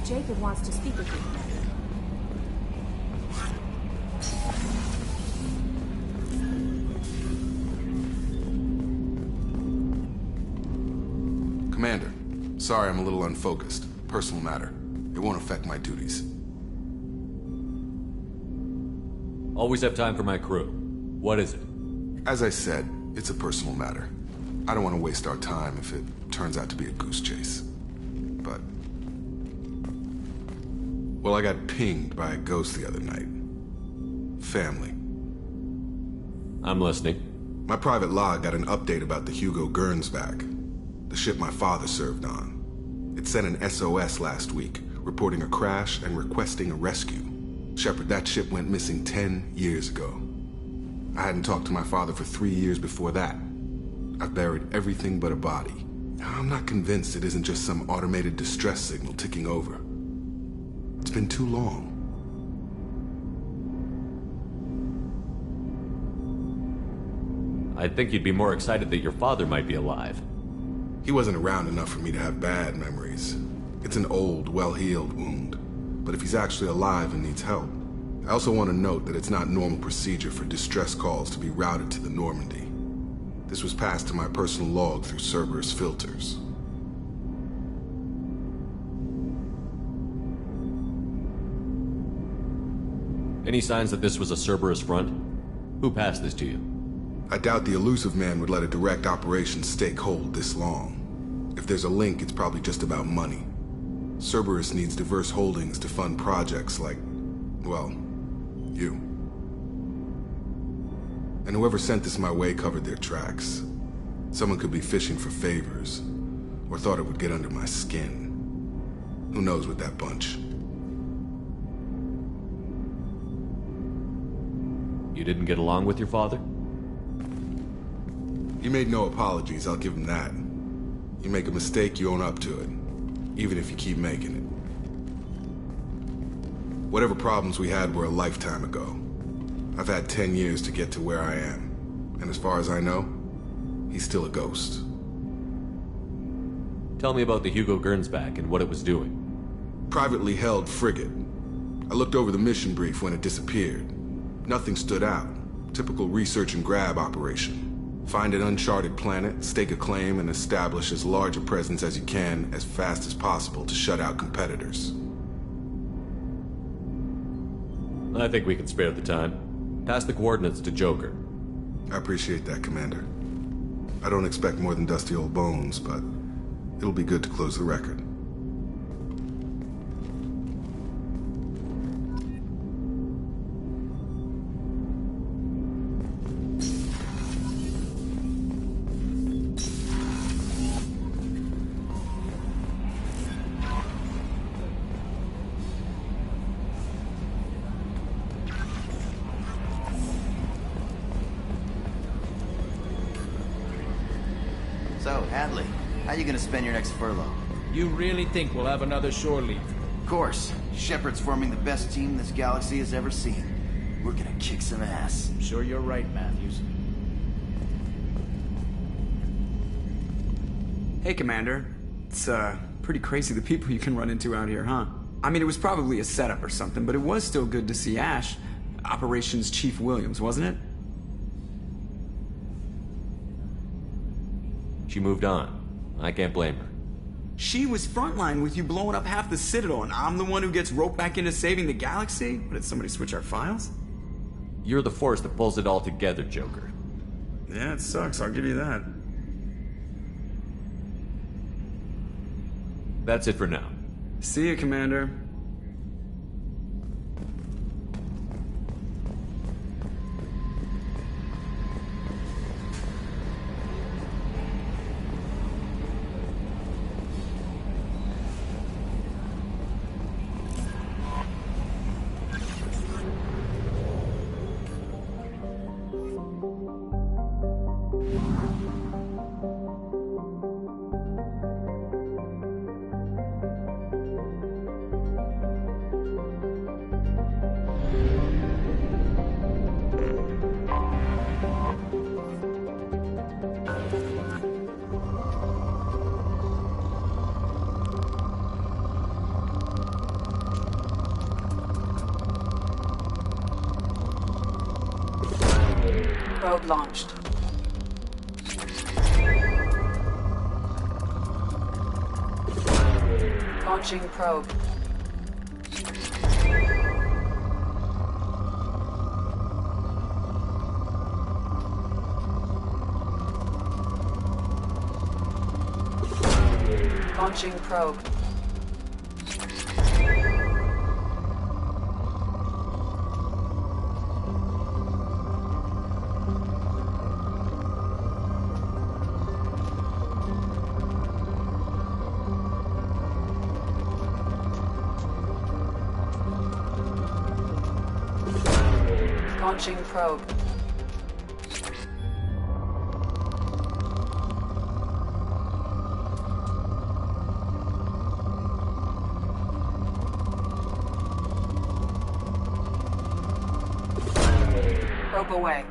[SPEAKER 6] Jacob wants to speak with you.
[SPEAKER 10] Commander, sorry I'm a little unfocused. Personal matter. It won't affect my duties.
[SPEAKER 2] Always have time for my crew. What is it?
[SPEAKER 10] As I said, it's a personal matter. I don't want to waste our time if it turns out to be a goose chase. But... well, I got pinged by a ghost the other night. Family.
[SPEAKER 2] I'm listening.
[SPEAKER 10] My private log got an update about the Hugo Gernsback, the ship my father served on. It sent an SOS last week, reporting a crash and requesting a rescue. Shepard, that ship went missing 10 years ago. I hadn't talked to my father for 3 years before that. I've buried everything but a body, I'm not convinced it isn't just some automated distress signal ticking over. It's been too long.
[SPEAKER 2] I think you'd be more excited that your father might be alive.
[SPEAKER 10] He wasn't around enough for me to have bad memories. It's an old, well-healed wound. But if he's actually alive and needs help, I also want to note that it's not normal procedure for distress calls to be routed to the Normandy. This was passed to my personal log through Cerberus filters.
[SPEAKER 2] Any signs that this was a Cerberus front? Who passed this to you?
[SPEAKER 10] I doubt the elusive man would let a direct operation stake hold this long. If there's a link, it's probably just about money. Cerberus needs diverse holdings to fund projects like, well, you. And whoever sent this my way covered their tracks. Someone could be fishing for favors, or thought it would get under my skin. Who knows with that bunch?
[SPEAKER 2] You didn't get along with your father?
[SPEAKER 10] He made no apologies, I'll give him that. You make a mistake, you own up to it. Even if you keep making it. Whatever problems we had were a lifetime ago. I've had 10 years to get to where I am. And as far as I know, he's still a ghost.
[SPEAKER 2] Tell me about the Hugo Gernsback and what it was doing.
[SPEAKER 10] Privately held frigate. I looked over the mission brief when it disappeared. Nothing stood out. Typical research and grab operation. Find an uncharted planet, stake a claim, and establish as large a presence as you can as fast as possible to shut out competitors.
[SPEAKER 2] I think we can spare the time. Pass the coordinates to Joker.
[SPEAKER 10] I appreciate that, Commander. I don't expect more than dusty old bones, but it'll be good to close the record.
[SPEAKER 3] So, Hadley, how you gonna spend your next furlough?
[SPEAKER 20] You really think we'll have another shore leave?
[SPEAKER 3] Of course. Shepard's forming the best team this galaxy has ever seen. We're gonna kick some ass.
[SPEAKER 20] I'm sure you're right, Matthews.
[SPEAKER 9] Hey, Commander. It's, pretty crazy the people you can run into out here, huh? I mean, it was probably a setup or something, but it was still good to see Ash. Operations Chief Williams, wasn't it?
[SPEAKER 2] She moved on. I can't blame her.
[SPEAKER 9] She was frontline with you blowing up half the Citadel, and I'm the one who gets roped back into saving the galaxy? Did somebody switch our files?
[SPEAKER 2] You're the force that pulls it all together, Joker.
[SPEAKER 9] Yeah, it sucks, I'll give you that.
[SPEAKER 2] That's it for now.
[SPEAKER 9] See you, Commander.
[SPEAKER 18] Probe launched. Launching probe. Launching probe. Launching probe. Rope away.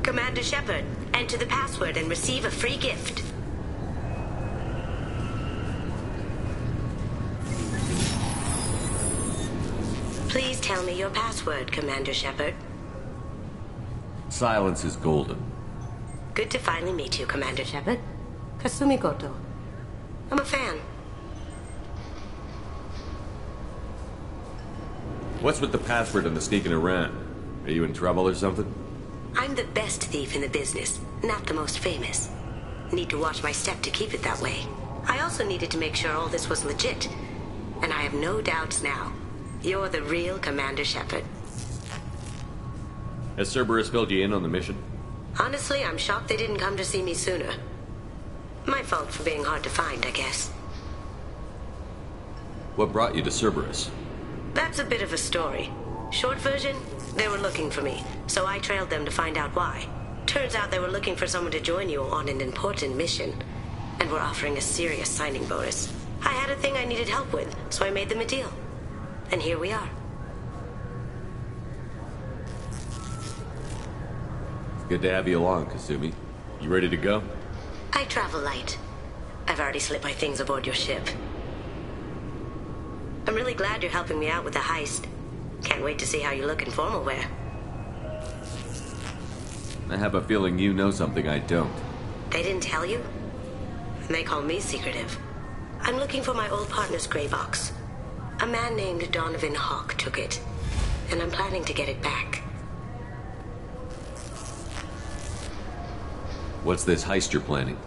[SPEAKER 7] Commander Shepard, enter the password and receive a free gift. Please tell me your password, Commander Shepard.
[SPEAKER 2] Silence is golden.
[SPEAKER 7] Good to finally meet you, Commander Shepard. Kasumi Koto. I'm a fan.
[SPEAKER 2] What's with the password and the sneaking around? Are you in trouble or something?
[SPEAKER 7] I'm the best thief in the business, not the most famous. Need to watch my step to keep it that way. I also needed to make sure all this was legit. And I have no doubts now. You're the real Commander Shepard.
[SPEAKER 2] Has Cerberus filled you in on the mission?
[SPEAKER 7] Honestly, I'm shocked they didn't come to see me sooner. My fault for being hard to find, I guess.
[SPEAKER 2] What brought you to Cerberus?
[SPEAKER 7] That's a bit of a story. Short version, they were looking for me, so I trailed them to find out why. Turns out they were looking for someone to join you on an important mission, and were offering a serious signing bonus. I had a thing I needed help with, so I made them a deal. And here we are.
[SPEAKER 2] Good to have you along, Kasumi. You ready to go?
[SPEAKER 7] I travel light. I've already slipped my things aboard your ship. I'm really glad you're helping me out with the heist. Can't wait to see how you look in formal wear.
[SPEAKER 2] I have a feeling you know something I don't.
[SPEAKER 7] They didn't tell you? And they call me secretive. I'm looking for my old partner's gray box. A man named Donovan Hawk took it, and I'm planning to get it back.
[SPEAKER 2] What's this heist you're planning?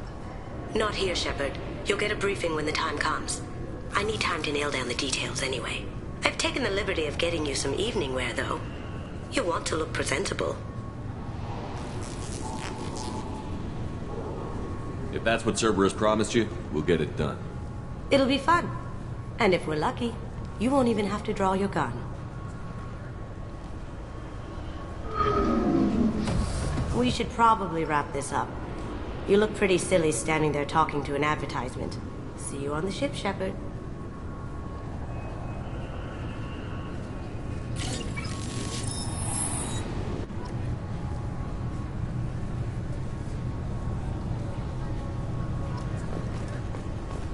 [SPEAKER 7] Not here, Shepard. You'll get a briefing when the time comes. I need time to nail down the details anyway. I've taken the liberty of getting you some evening wear, though. You want to look presentable.
[SPEAKER 2] If that's what Cerberus promised you, we'll get it done.
[SPEAKER 7] It'll be fun. And if we're lucky, you won't even have to draw your gun. We should probably wrap this up. You look pretty silly standing there talking to an advertisement. See you on the ship, Shepard.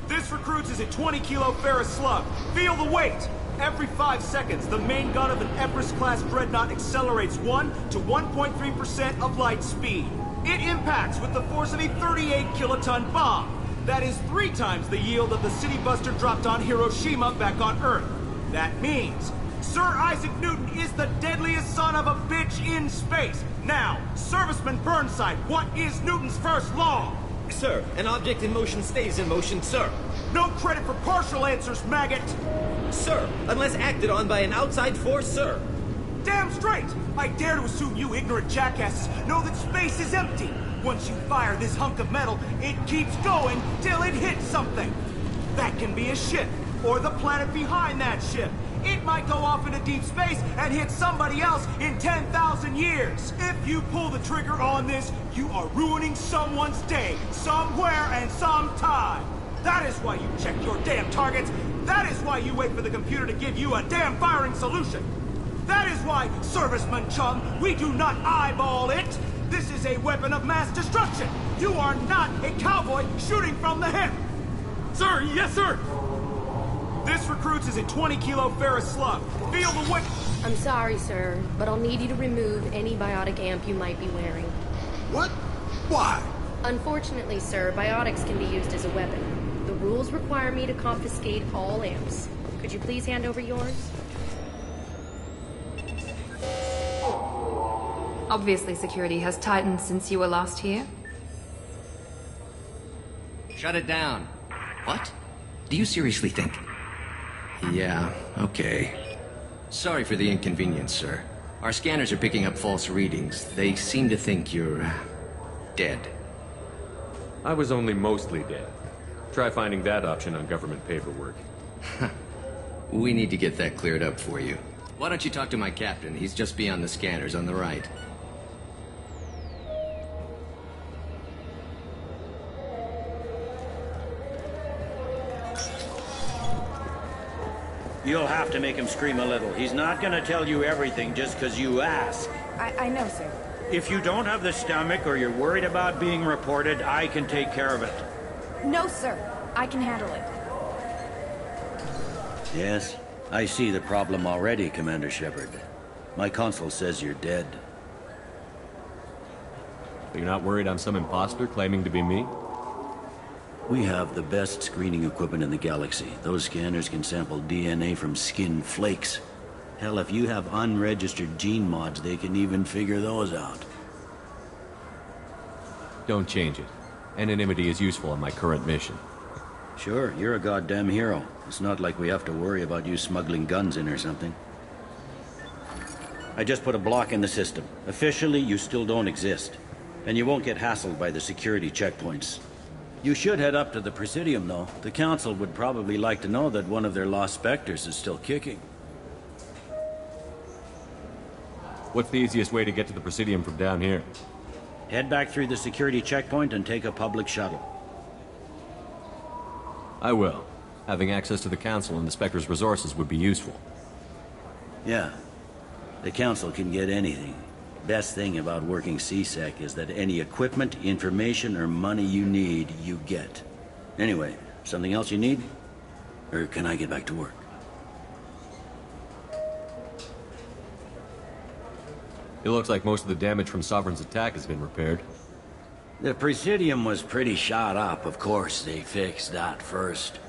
[SPEAKER 8] This recruits is a 20-kilo ferrous slug. Feel the weight! Every 5 seconds, the main gun of an Everest-class dreadnought accelerates 1 to 1.3% of light speed. It impacts with the force of a 38-kiloton bomb. That is 3 times the yield of the city buster dropped on Hiroshima back on Earth. That means Sir Isaac Newton is the deadliest son of a bitch in space. Now, Serviceman Burnside, what is Newton's first law?
[SPEAKER 14] Sir, an object in motion stays in motion, sir.
[SPEAKER 8] No credit for partial answers, maggot!
[SPEAKER 14] Sir, unless acted on by an outside force, sir.
[SPEAKER 8] Damn straight! I dare to assume you ignorant jackasses know that space is empty. Once you fire this hunk of metal, it keeps going till it hits something. That can be a ship, or the planet behind that ship. It might go off into deep space and hit somebody else in 10,000 years. If you pull the trigger on this, you are ruining someone's day, somewhere and sometime. That is why you check your damn targets. That is why you wait for the computer to give you a damn firing solution. That is why, Serviceman Chum, we do not eyeball it. This is a weapon of mass destruction. You are not a cowboy shooting from the hip.
[SPEAKER 14] Sir, yes, sir.
[SPEAKER 8] This recruits is a 20-kilo ferrous slug. Feel the weight.
[SPEAKER 17] I'm sorry, sir, but I'll need you to remove any biotic amp you might be wearing.
[SPEAKER 8] What? Why?
[SPEAKER 17] Unfortunately, sir, biotics can be used as a weapon. The rules require me to confiscate all amps. Could you please hand over yours?
[SPEAKER 4] Obviously, security has tightened since you were last here.
[SPEAKER 11] Shut it down. What? Do you seriously think? Yeah, okay. Sorry for the inconvenience, sir. Our scanners are picking up false readings. They seem to think you're dead.
[SPEAKER 2] I was only mostly dead. Try finding that option on government paperwork.
[SPEAKER 11] We need to get that cleared up for you. Why don't you talk to my captain? He's just beyond the scanners on the right.
[SPEAKER 24] You'll have to make him scream a little. He's not gonna tell you everything just because you ask.
[SPEAKER 6] I know, sir.
[SPEAKER 24] If you don't have the stomach or you're worried about being reported, I can take care of it.
[SPEAKER 6] No, sir. I can handle it.
[SPEAKER 24] Yes, I see the problem already, Commander Shepard. My console says you're dead.
[SPEAKER 2] You're not worried I'm some imposter claiming to be me?
[SPEAKER 24] We have the best screening equipment in the galaxy. Those scanners can sample DNA from skin flakes. Hell, if you have unregistered gene mods, they can even figure those out.
[SPEAKER 2] Don't change it. Anonymity is useful on my current mission.
[SPEAKER 24] Sure, you're a goddamn hero. It's not like we have to worry about you smuggling guns in or something. I just put a block in the system. Officially, you still don't exist. And you won't get hassled by the security checkpoints. You should head up to the Presidium, though. The Council would probably like to know that one of their lost specters is still kicking.
[SPEAKER 2] What's the easiest way to get to the Presidium from down here?
[SPEAKER 24] Head back through the security checkpoint and take a public shuttle.
[SPEAKER 2] I will. Having access to the Council and the Spectre's resources would be useful.
[SPEAKER 24] Yeah. The Council can get anything. Best thing about working CSEC is that any equipment, information, or money you need, you get. Anyway, something else you need? Or can I get back to work?
[SPEAKER 2] It looks like most of the damage from Sovereign's attack has been repaired.
[SPEAKER 24] The Presidium was pretty shot up, of course. They fixed that first.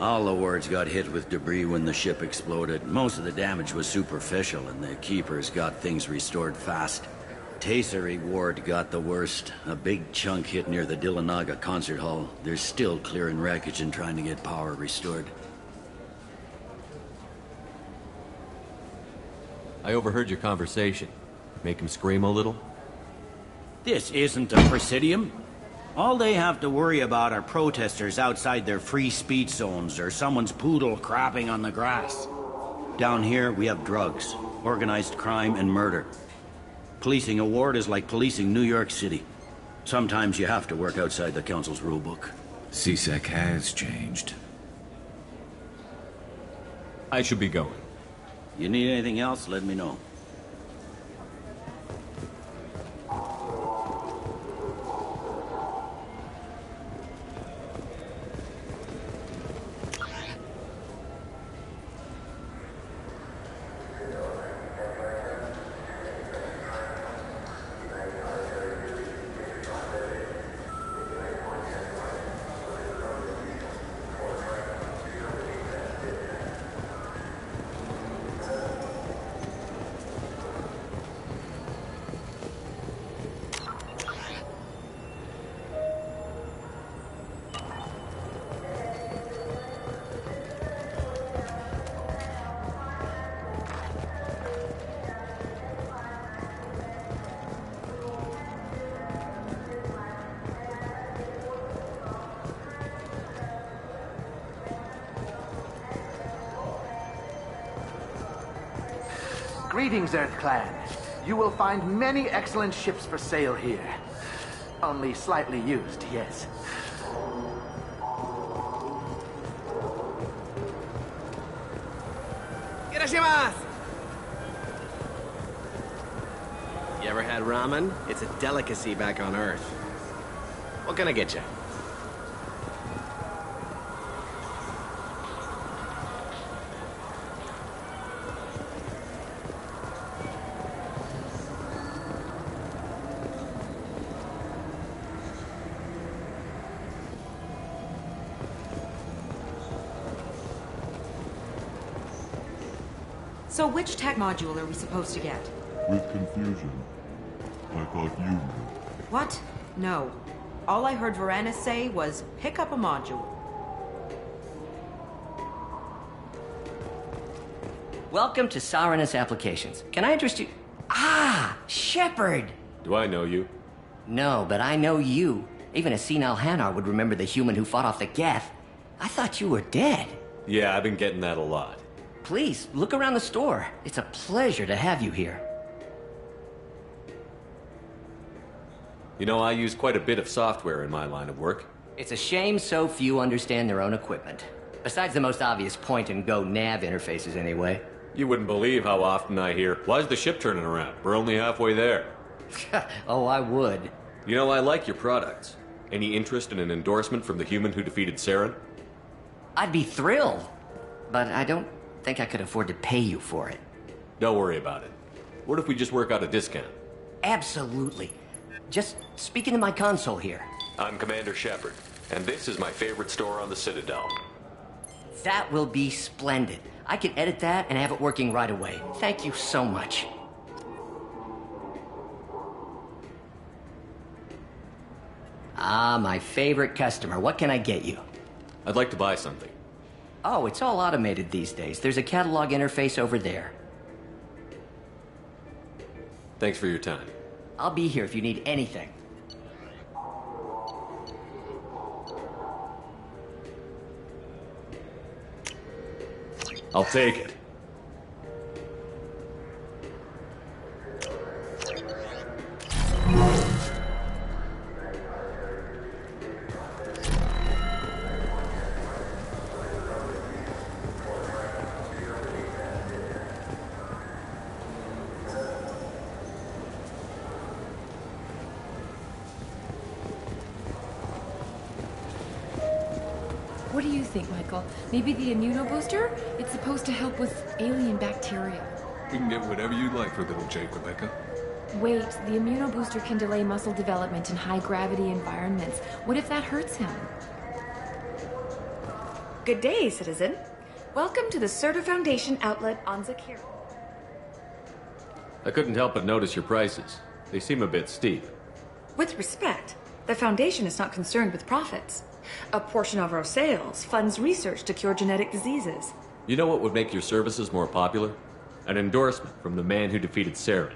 [SPEAKER 24] All the wards got hit with debris when the ship exploded. Most of the damage was superficial, and the Keepers got things restored fast. Tasery Ward got the worst. A big chunk hit near the Dillanaga concert hall. They're still clearing wreckage and trying to get power restored.
[SPEAKER 2] I overheard your conversation. Make him scream a little?
[SPEAKER 24] This isn't a Presidium. All they have to worry about are protesters outside their free speech zones or someone's poodle crapping on the grass. Down here, we have drugs, organized crime, and murder. Policing a ward is like policing New York City. Sometimes you have to work outside the council's rulebook.
[SPEAKER 5] CSEC has changed.
[SPEAKER 2] I should be going.
[SPEAKER 24] You need anything else, let me know.
[SPEAKER 1] Greetings, Earth Clan. You will find many excellent ships for sale here. Only slightly used, yes.
[SPEAKER 13] Irashimasu! You ever had ramen? It's a delicacy back on Earth. What can I get you?
[SPEAKER 21] So which tech module are we supposed to get?
[SPEAKER 15] With confusion. I thought you knew.
[SPEAKER 21] What? No. All I heard Varanus say was, pick up a module.
[SPEAKER 11] Welcome to Saranus Applications. Can I interest you? Ah, Shepard!
[SPEAKER 2] Do I know you?
[SPEAKER 11] No, but I know you. Even a senile Hanar would remember the human who fought off the Geth. I thought you were dead.
[SPEAKER 2] Yeah, I've been getting that a lot.
[SPEAKER 11] Please, look around the store. It's a pleasure to have you here.
[SPEAKER 2] You know, I use quite a bit of software in my line of work.
[SPEAKER 11] It's a shame so few understand their own equipment. Besides the most obvious point-and-go nav interfaces, anyway.
[SPEAKER 2] You wouldn't believe how often I hear, "Why's the ship turning around? We're only halfway there."
[SPEAKER 11] Oh, I would.
[SPEAKER 2] You know, I like your products. Any interest in an endorsement from the human who defeated Saren?
[SPEAKER 11] I'd be thrilled, but I don't think I could afford to pay you for it.
[SPEAKER 2] Don't worry about it. What if we just work out a discount?
[SPEAKER 11] Absolutely. Just speak into my console here.
[SPEAKER 2] I'm Commander Shepard, and this is my favorite store on the Citadel.
[SPEAKER 11] That will be splendid. I can edit that and have it working right away. Thank you so much. Ah, my favorite customer. What can I get you?
[SPEAKER 2] I'd like to buy something.
[SPEAKER 11] Oh, it's all automated these days. There's a catalog interface over there.
[SPEAKER 2] Thanks for your time.
[SPEAKER 11] I'll be here if you need anything.
[SPEAKER 2] I'll take it.
[SPEAKER 12] What do you think, Michael? Maybe the immunobooster? It's supposed to help with alien bacteria.
[SPEAKER 10] We can get whatever you'd like for little Jake, Rebecca.
[SPEAKER 12] Wait, the immunobooster can delay muscle development in high-gravity environments. What if that hurts him?
[SPEAKER 6] Good day, citizen. Welcome to the Serta Foundation outlet on Zakir.
[SPEAKER 2] I couldn't help but notice your prices. They seem a bit steep.
[SPEAKER 6] With respect, the Foundation is not concerned with profits. A portion of our sales funds research to cure genetic diseases.
[SPEAKER 2] You know what would make your services more popular? An endorsement from the man who defeated Saren.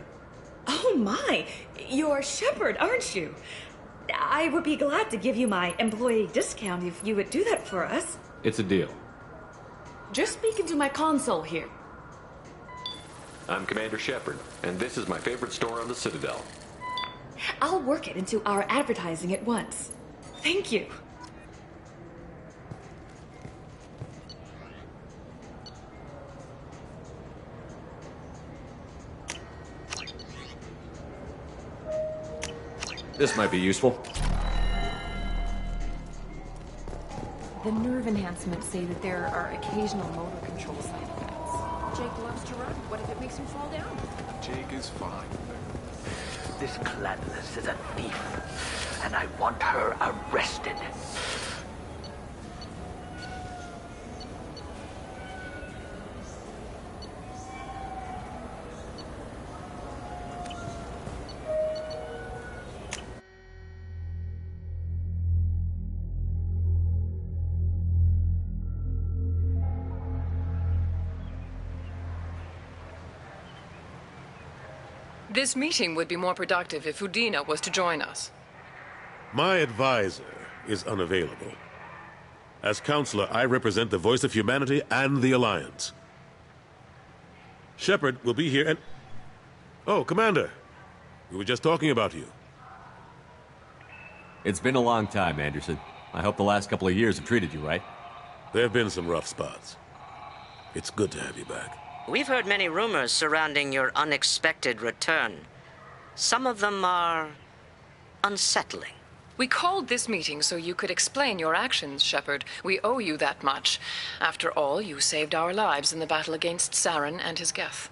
[SPEAKER 6] Oh my! You're Shepard, aren't you? I would be glad to give you my employee discount if you would do that for us.
[SPEAKER 2] It's a deal.
[SPEAKER 12] Just speaking to my console here.
[SPEAKER 2] I'm Commander Shepard, and this is my favorite store on the Citadel.
[SPEAKER 6] I'll work it into our advertising at once. Thank you.
[SPEAKER 2] This might be useful.
[SPEAKER 12] The nerve enhancements say that there are occasional motor control side effects. Jake loves to run. What if it makes him fall down?
[SPEAKER 16] Jake is fine. This Gladys is a thief, and I want her arrested.
[SPEAKER 19] This meeting would be more productive if Udina was to join us.
[SPEAKER 22] My advisor is unavailable. As counselor, I represent the voice of humanity and the Alliance. Shepard will be here and... Oh, Commander. We were just talking about you.
[SPEAKER 2] It's been a long time, Anderson. I hope the last couple of years have treated you right.
[SPEAKER 22] There have been some rough spots. It's good to have you back.
[SPEAKER 7] We've heard many rumors surrounding your unexpected return. Some of them are unsettling.
[SPEAKER 19] We called this meeting so you could explain your actions, Shepard. We owe you that much. After all, you saved our lives in the battle against Saren and his Geth.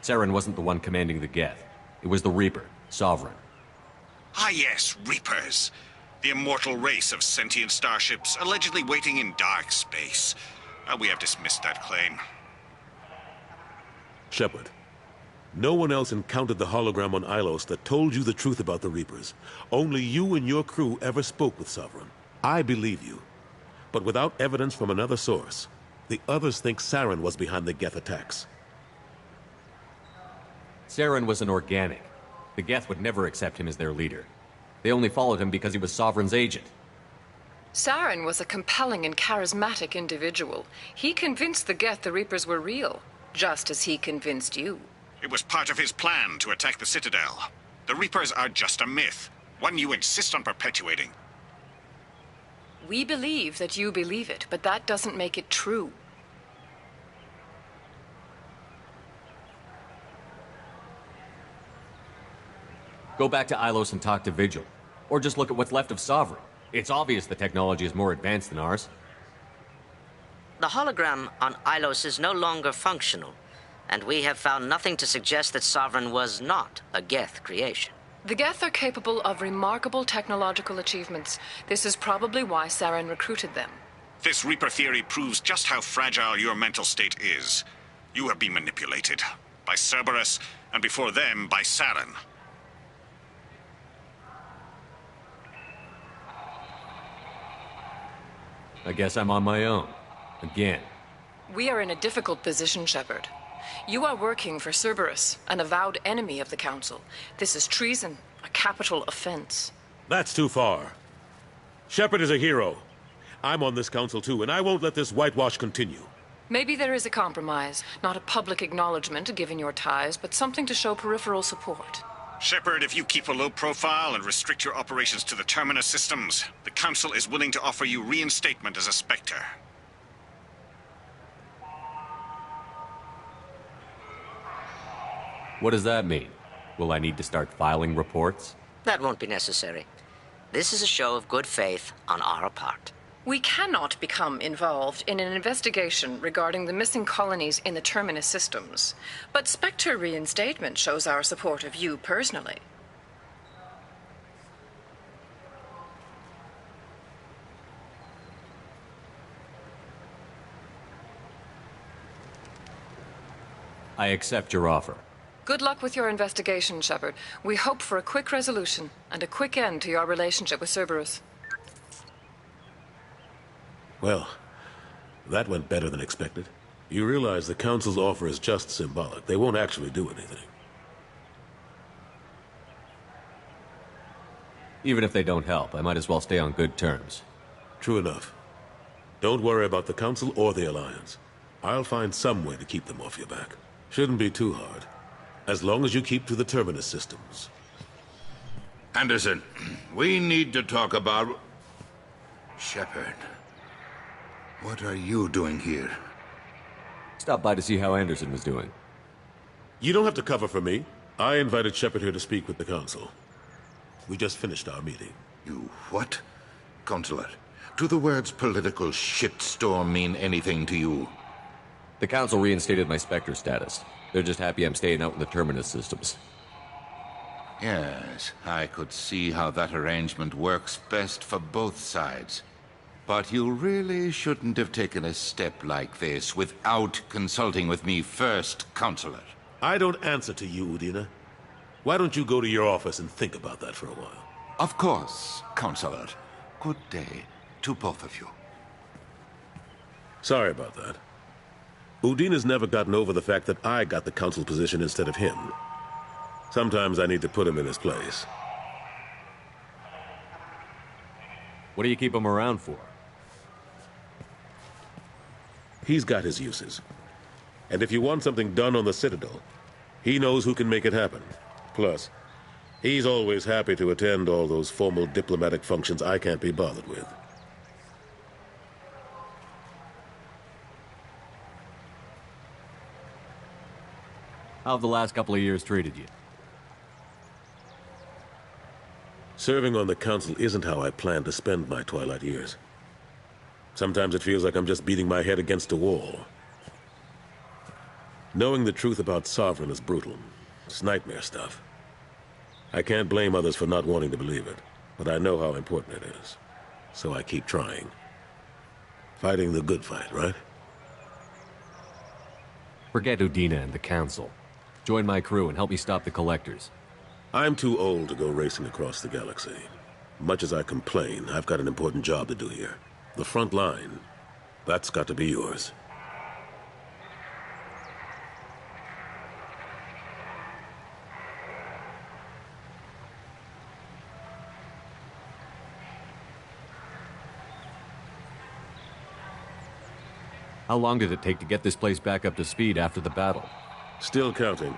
[SPEAKER 2] Saren wasn't the one commanding the Geth. It was the Reaper, Sovereign.
[SPEAKER 23] Ah yes, Reapers. The immortal race of sentient starships allegedly waiting in dark space. We have dismissed that claim.
[SPEAKER 22] Shepard, no one else encountered the hologram on Ilos that told you the truth about the Reapers. Only you and your crew ever spoke with Sovereign. I believe you. But without evidence from another source, the others think Saren was behind the Geth attacks.
[SPEAKER 2] Saren was an organic. The Geth would never accept him as their leader. They only followed him because he was Sovereign's agent.
[SPEAKER 19] Saren was a compelling and charismatic individual. He convinced the Geth the Reapers were real, just as he convinced you.
[SPEAKER 23] It was part of his plan to attack the Citadel. The Reapers are just a myth, one you insist on perpetuating.
[SPEAKER 19] We believe that you believe it, but that doesn't make it true.
[SPEAKER 2] Go back to Ilos and talk to Vigil. Or just look at what's left of Sovereign. It's obvious the technology is more advanced than ours.
[SPEAKER 7] The hologram on Ilos is no longer functional, and we have found nothing to suggest that Sovereign was not a Geth creation.
[SPEAKER 19] The Geth are capable of remarkable technological achievements. This is probably why Saren recruited them.
[SPEAKER 23] This Reaper theory proves just how fragile your mental state is. You have been manipulated. By Cerberus, and before them, by Saren.
[SPEAKER 2] I guess I'm on my own. Again.
[SPEAKER 19] We are in a difficult position, Shepard. You are working for Cerberus, an avowed enemy of the Council. This is treason, a capital offense.
[SPEAKER 22] That's too far. Shepard is a hero. I'm on this council too, and I won't let this whitewash continue.
[SPEAKER 19] Maybe there is a compromise. Not a public acknowledgement given your ties, but something to show peripheral support.
[SPEAKER 23] Shepard, if you keep a low profile and restrict your operations to the Terminus systems, the Council is willing to offer you reinstatement as a Spectre.
[SPEAKER 2] What does that mean? Will I need to start filing reports?
[SPEAKER 7] That won't be necessary. This is a show of good faith on our part.
[SPEAKER 19] We cannot become involved in an investigation regarding the missing colonies in the Terminus systems. But Spectre reinstatement shows our support of you personally.
[SPEAKER 2] I accept your offer.
[SPEAKER 19] Good luck with your investigation, Shepard. We hope for a quick resolution and a quick end to your relationship with Cerberus.
[SPEAKER 22] Well, that went better than expected. You realize the Council's offer is just symbolic. They won't actually do anything.
[SPEAKER 2] Even if they don't help, I might as well stay on good terms.
[SPEAKER 22] True enough. Don't worry about the Council or the Alliance. I'll find some way to keep them off your back. Shouldn't be too hard. As long as you keep to the Terminus systems.
[SPEAKER 3] Anderson, we need to talk about... Shepard. What are you doing here?
[SPEAKER 2] Stopped by to see how Anderson was doing.
[SPEAKER 22] You don't have to cover for me. I invited Shepard here to speak with the Council. We just finished our meeting.
[SPEAKER 3] You what? Counselor, do the words political shitstorm mean anything to you?
[SPEAKER 2] The Council reinstated my Spectre status. They're just happy I'm staying out in the Terminus systems.
[SPEAKER 3] Yes, I could see how that arrangement works best for both sides. But you really shouldn't have taken a step like this without consulting with me first, Counselor.
[SPEAKER 22] I don't answer to you, Udina. Why don't you go to your office and think about that for a while?
[SPEAKER 3] Of course, Counselor. Good day to both of you.
[SPEAKER 22] Sorry about that. Udina's never gotten over the fact that I got the Council position instead of him. Sometimes I need to put him in his place.
[SPEAKER 2] What do you keep him around for?
[SPEAKER 22] He's got his uses. And if you want something done on the Citadel, he knows who can make it happen. Plus, he's always happy to attend all those formal diplomatic functions I can't be bothered with.
[SPEAKER 2] How have the last couple of years treated you?
[SPEAKER 22] Serving on the Council isn't how I plan to spend my twilight years. Sometimes it feels like I'm just beating my head against a wall. Knowing the truth about Sovereign is brutal. It's nightmare stuff. I can't blame others for not wanting to believe it, but I know how important it is. So I keep trying. Fighting the good fight, right?
[SPEAKER 2] Forget Udina and the Council. Join my crew and help me stop the Collectors.
[SPEAKER 22] I'm too old to go racing across the galaxy. Much as I complain, I've got an important job to do here. The front line, that's got to be yours.
[SPEAKER 2] How long did it take to get this place back up to speed after the battle?
[SPEAKER 22] Still counting.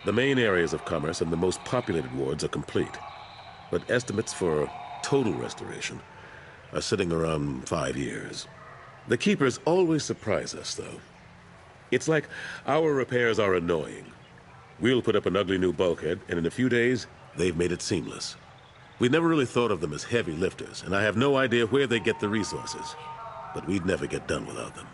[SPEAKER 22] The main areas of commerce and the most populated wards are complete. But estimates for total restoration are sitting around 5 years. The Keepers always surprise us, though. It's like our repairs are annoying. We'll put up an ugly new bulkhead, and in a few days, they've made it seamless. We never really thought of them as heavy lifters, and I have no idea where they get the resources. But we'd never get done without them.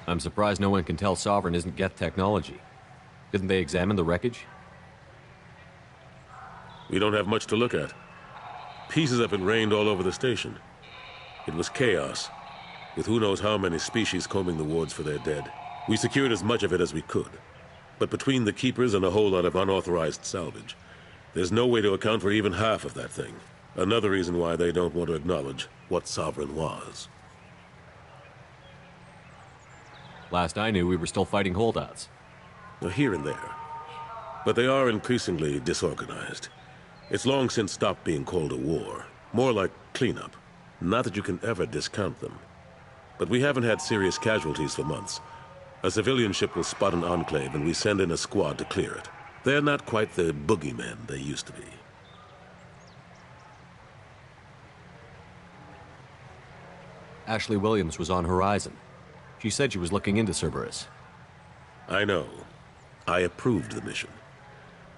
[SPEAKER 2] I'm surprised no one can tell Sovereign isn't Geth technology. Didn't they examine the wreckage?
[SPEAKER 22] We don't have much to look at. Pieces have been rained all over the station. It was chaos, with who knows how many species combing the wards for their dead. We secured as much of it as we could. But between the Keepers and a whole lot of unauthorized salvage, there's no way to account for even half of that thing. Another reason why they don't want to acknowledge what Sovereign was.
[SPEAKER 2] Last I knew, we were still fighting holdouts.
[SPEAKER 22] Here and there. But they are increasingly disorganized. It's long since stopped being called a war. More like cleanup. Not that you can ever discount them. But we haven't had serious casualties for months. A civilian ship will spot an enclave and we send in a squad to clear it. They're not quite the boogeymen they used to be.
[SPEAKER 2] Ashley Williams was on Horizon. She said she was looking into Cerberus.
[SPEAKER 22] I know. I approved the mission.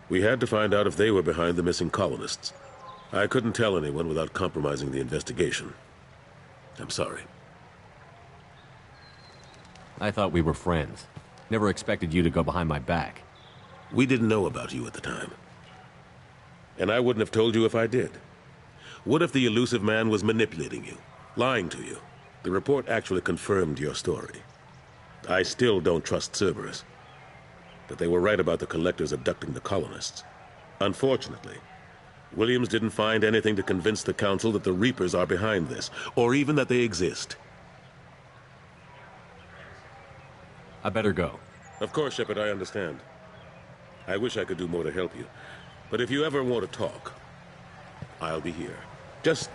[SPEAKER 22] We had to find out if they were behind the missing colonists. I couldn't tell anyone without compromising the investigation. I'm sorry.
[SPEAKER 2] I thought we were friends. Never expected you to go behind my back.
[SPEAKER 22] We didn't know about you at the time. And I wouldn't have told you if I did. What if the elusive man was manipulating you, lying to you? The report actually confirmed your story. I still don't trust Cerberus. But they were right about the collectors abducting the colonists. Unfortunately, Williams didn't find anything to convince the Council that the Reapers are behind this, or even that they exist.
[SPEAKER 2] I better go.
[SPEAKER 22] Of course, Shepard, I understand. I wish I could do more to help you. But if you ever want to talk, I'll be here. Just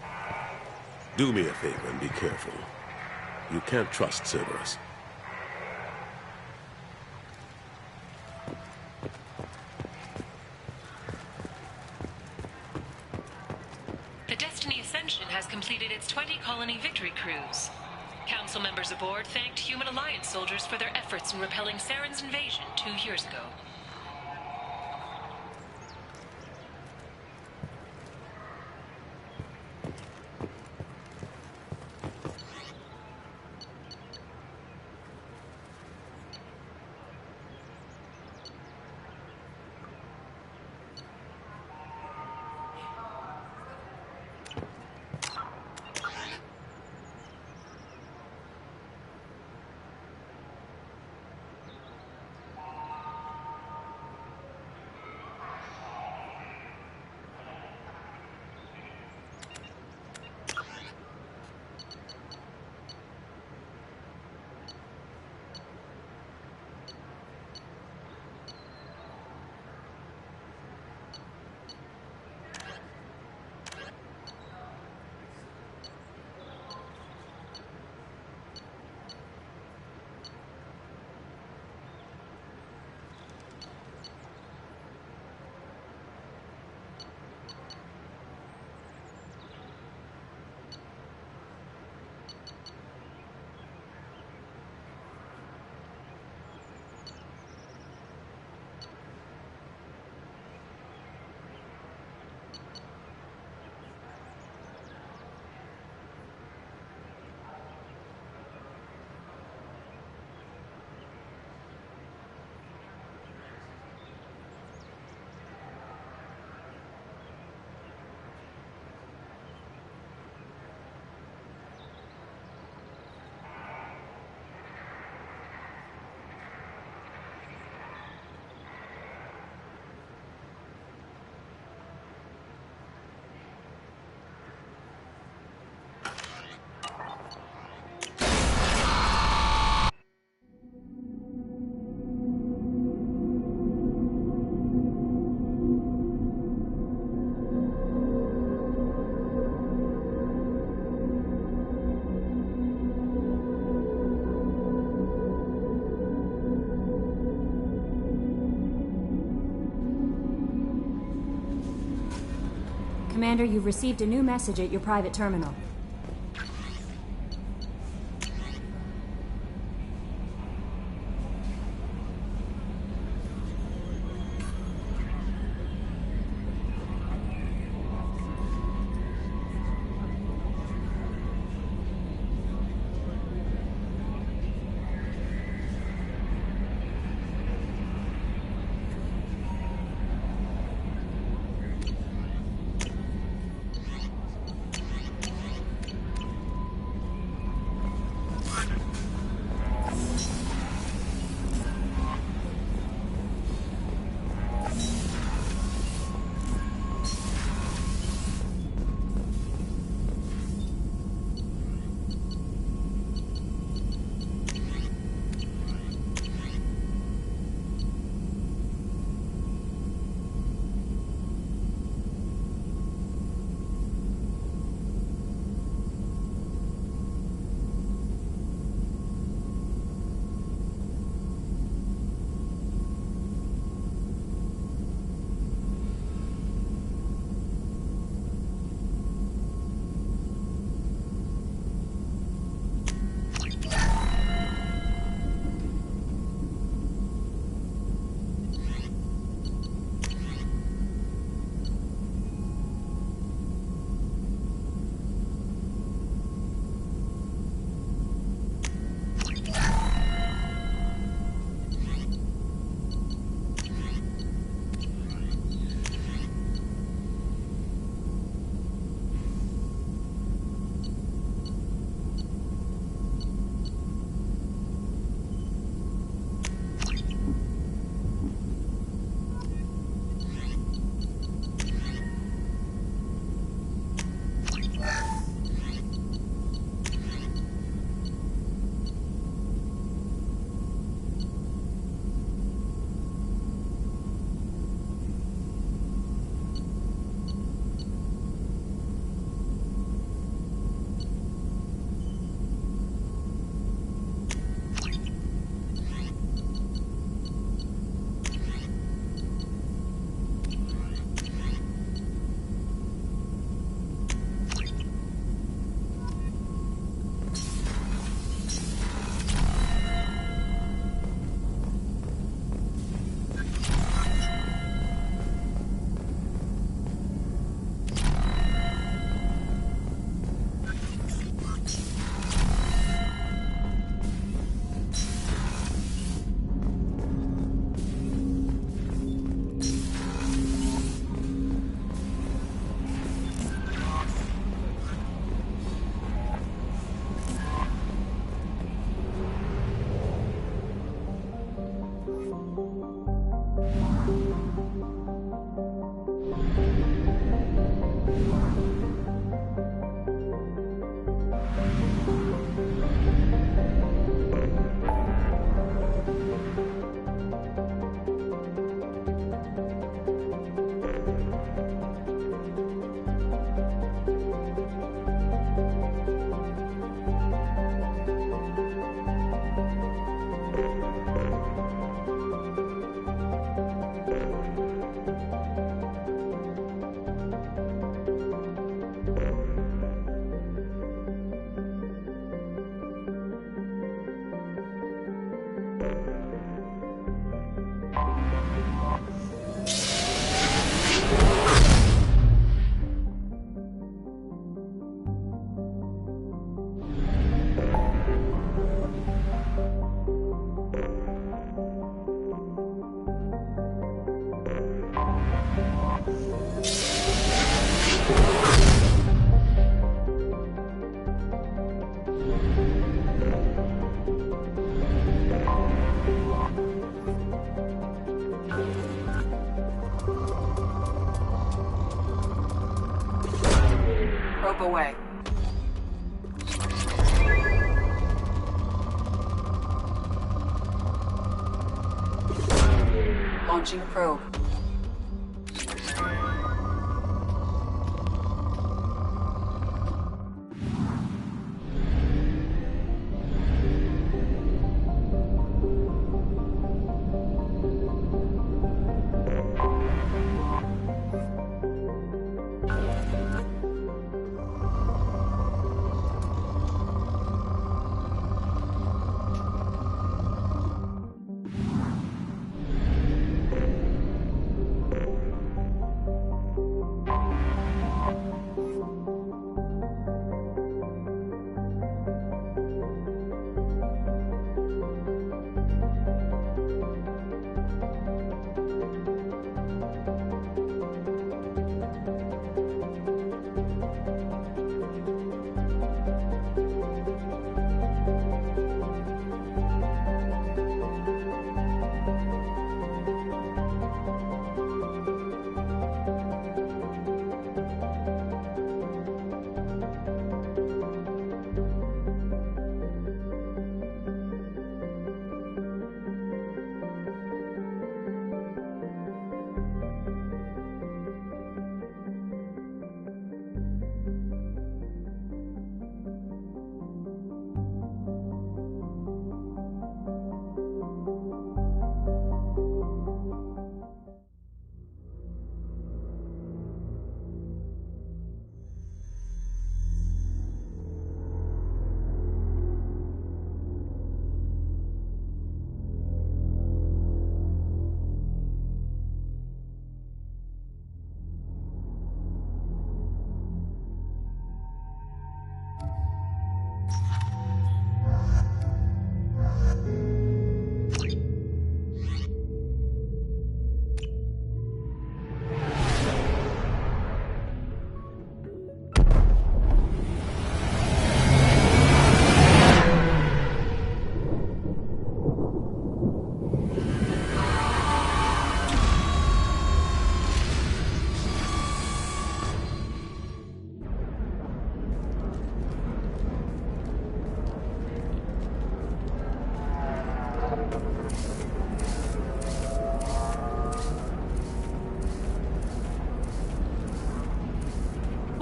[SPEAKER 22] do me a favor and be careful. You can't trust Cerberus.
[SPEAKER 9] The Destiny Ascension has completed its 20-colony victory cruise. Council members aboard thanked Human Alliance soldiers for their efforts in repelling Saren's invasion 2 years ago.
[SPEAKER 14] Commander, you've received a new message at your private terminal.
[SPEAKER 8] Probe away. Launching probe.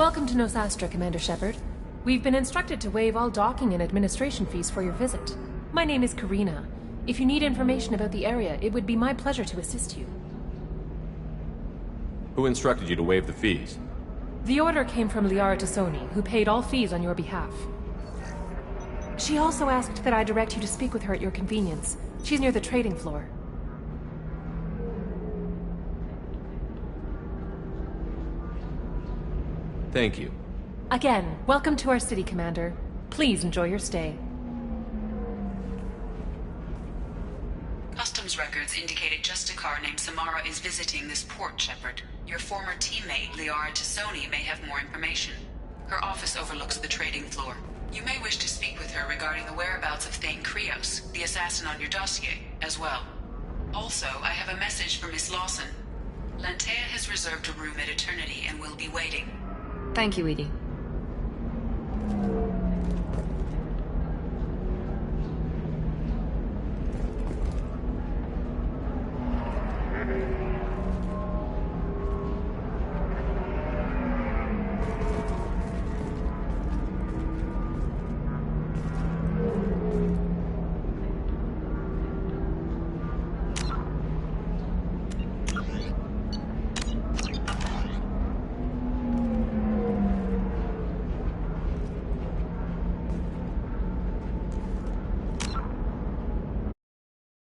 [SPEAKER 9] Welcome to Nosastra, Commander Shepard. We've been instructed to waive all docking and administration fees for your visit. My name is Karina. If you need information about the area, it would be my pleasure to assist you.
[SPEAKER 2] Who instructed you to waive the fees?
[SPEAKER 9] The order came from Liara Tassoni, who paid all fees on your behalf. She also asked that I direct you to speak with her at your convenience. She's near the trading floor.
[SPEAKER 2] Thank you.
[SPEAKER 9] Again, welcome to our city, Commander. Please enjoy your stay.
[SPEAKER 8] Customs records indicate a Justicar named Samara is visiting this port, Shepard. Your former teammate, Liara Tassoni, may have more information. Her office overlooks the trading floor. You may wish to speak with her regarding the whereabouts of Thane Krios, the assassin on your dossier, as well. Also, I have a message for Miss Lawson. Lantea has reserved a room at Eternity and will be waiting.
[SPEAKER 4] Thank you, Edie.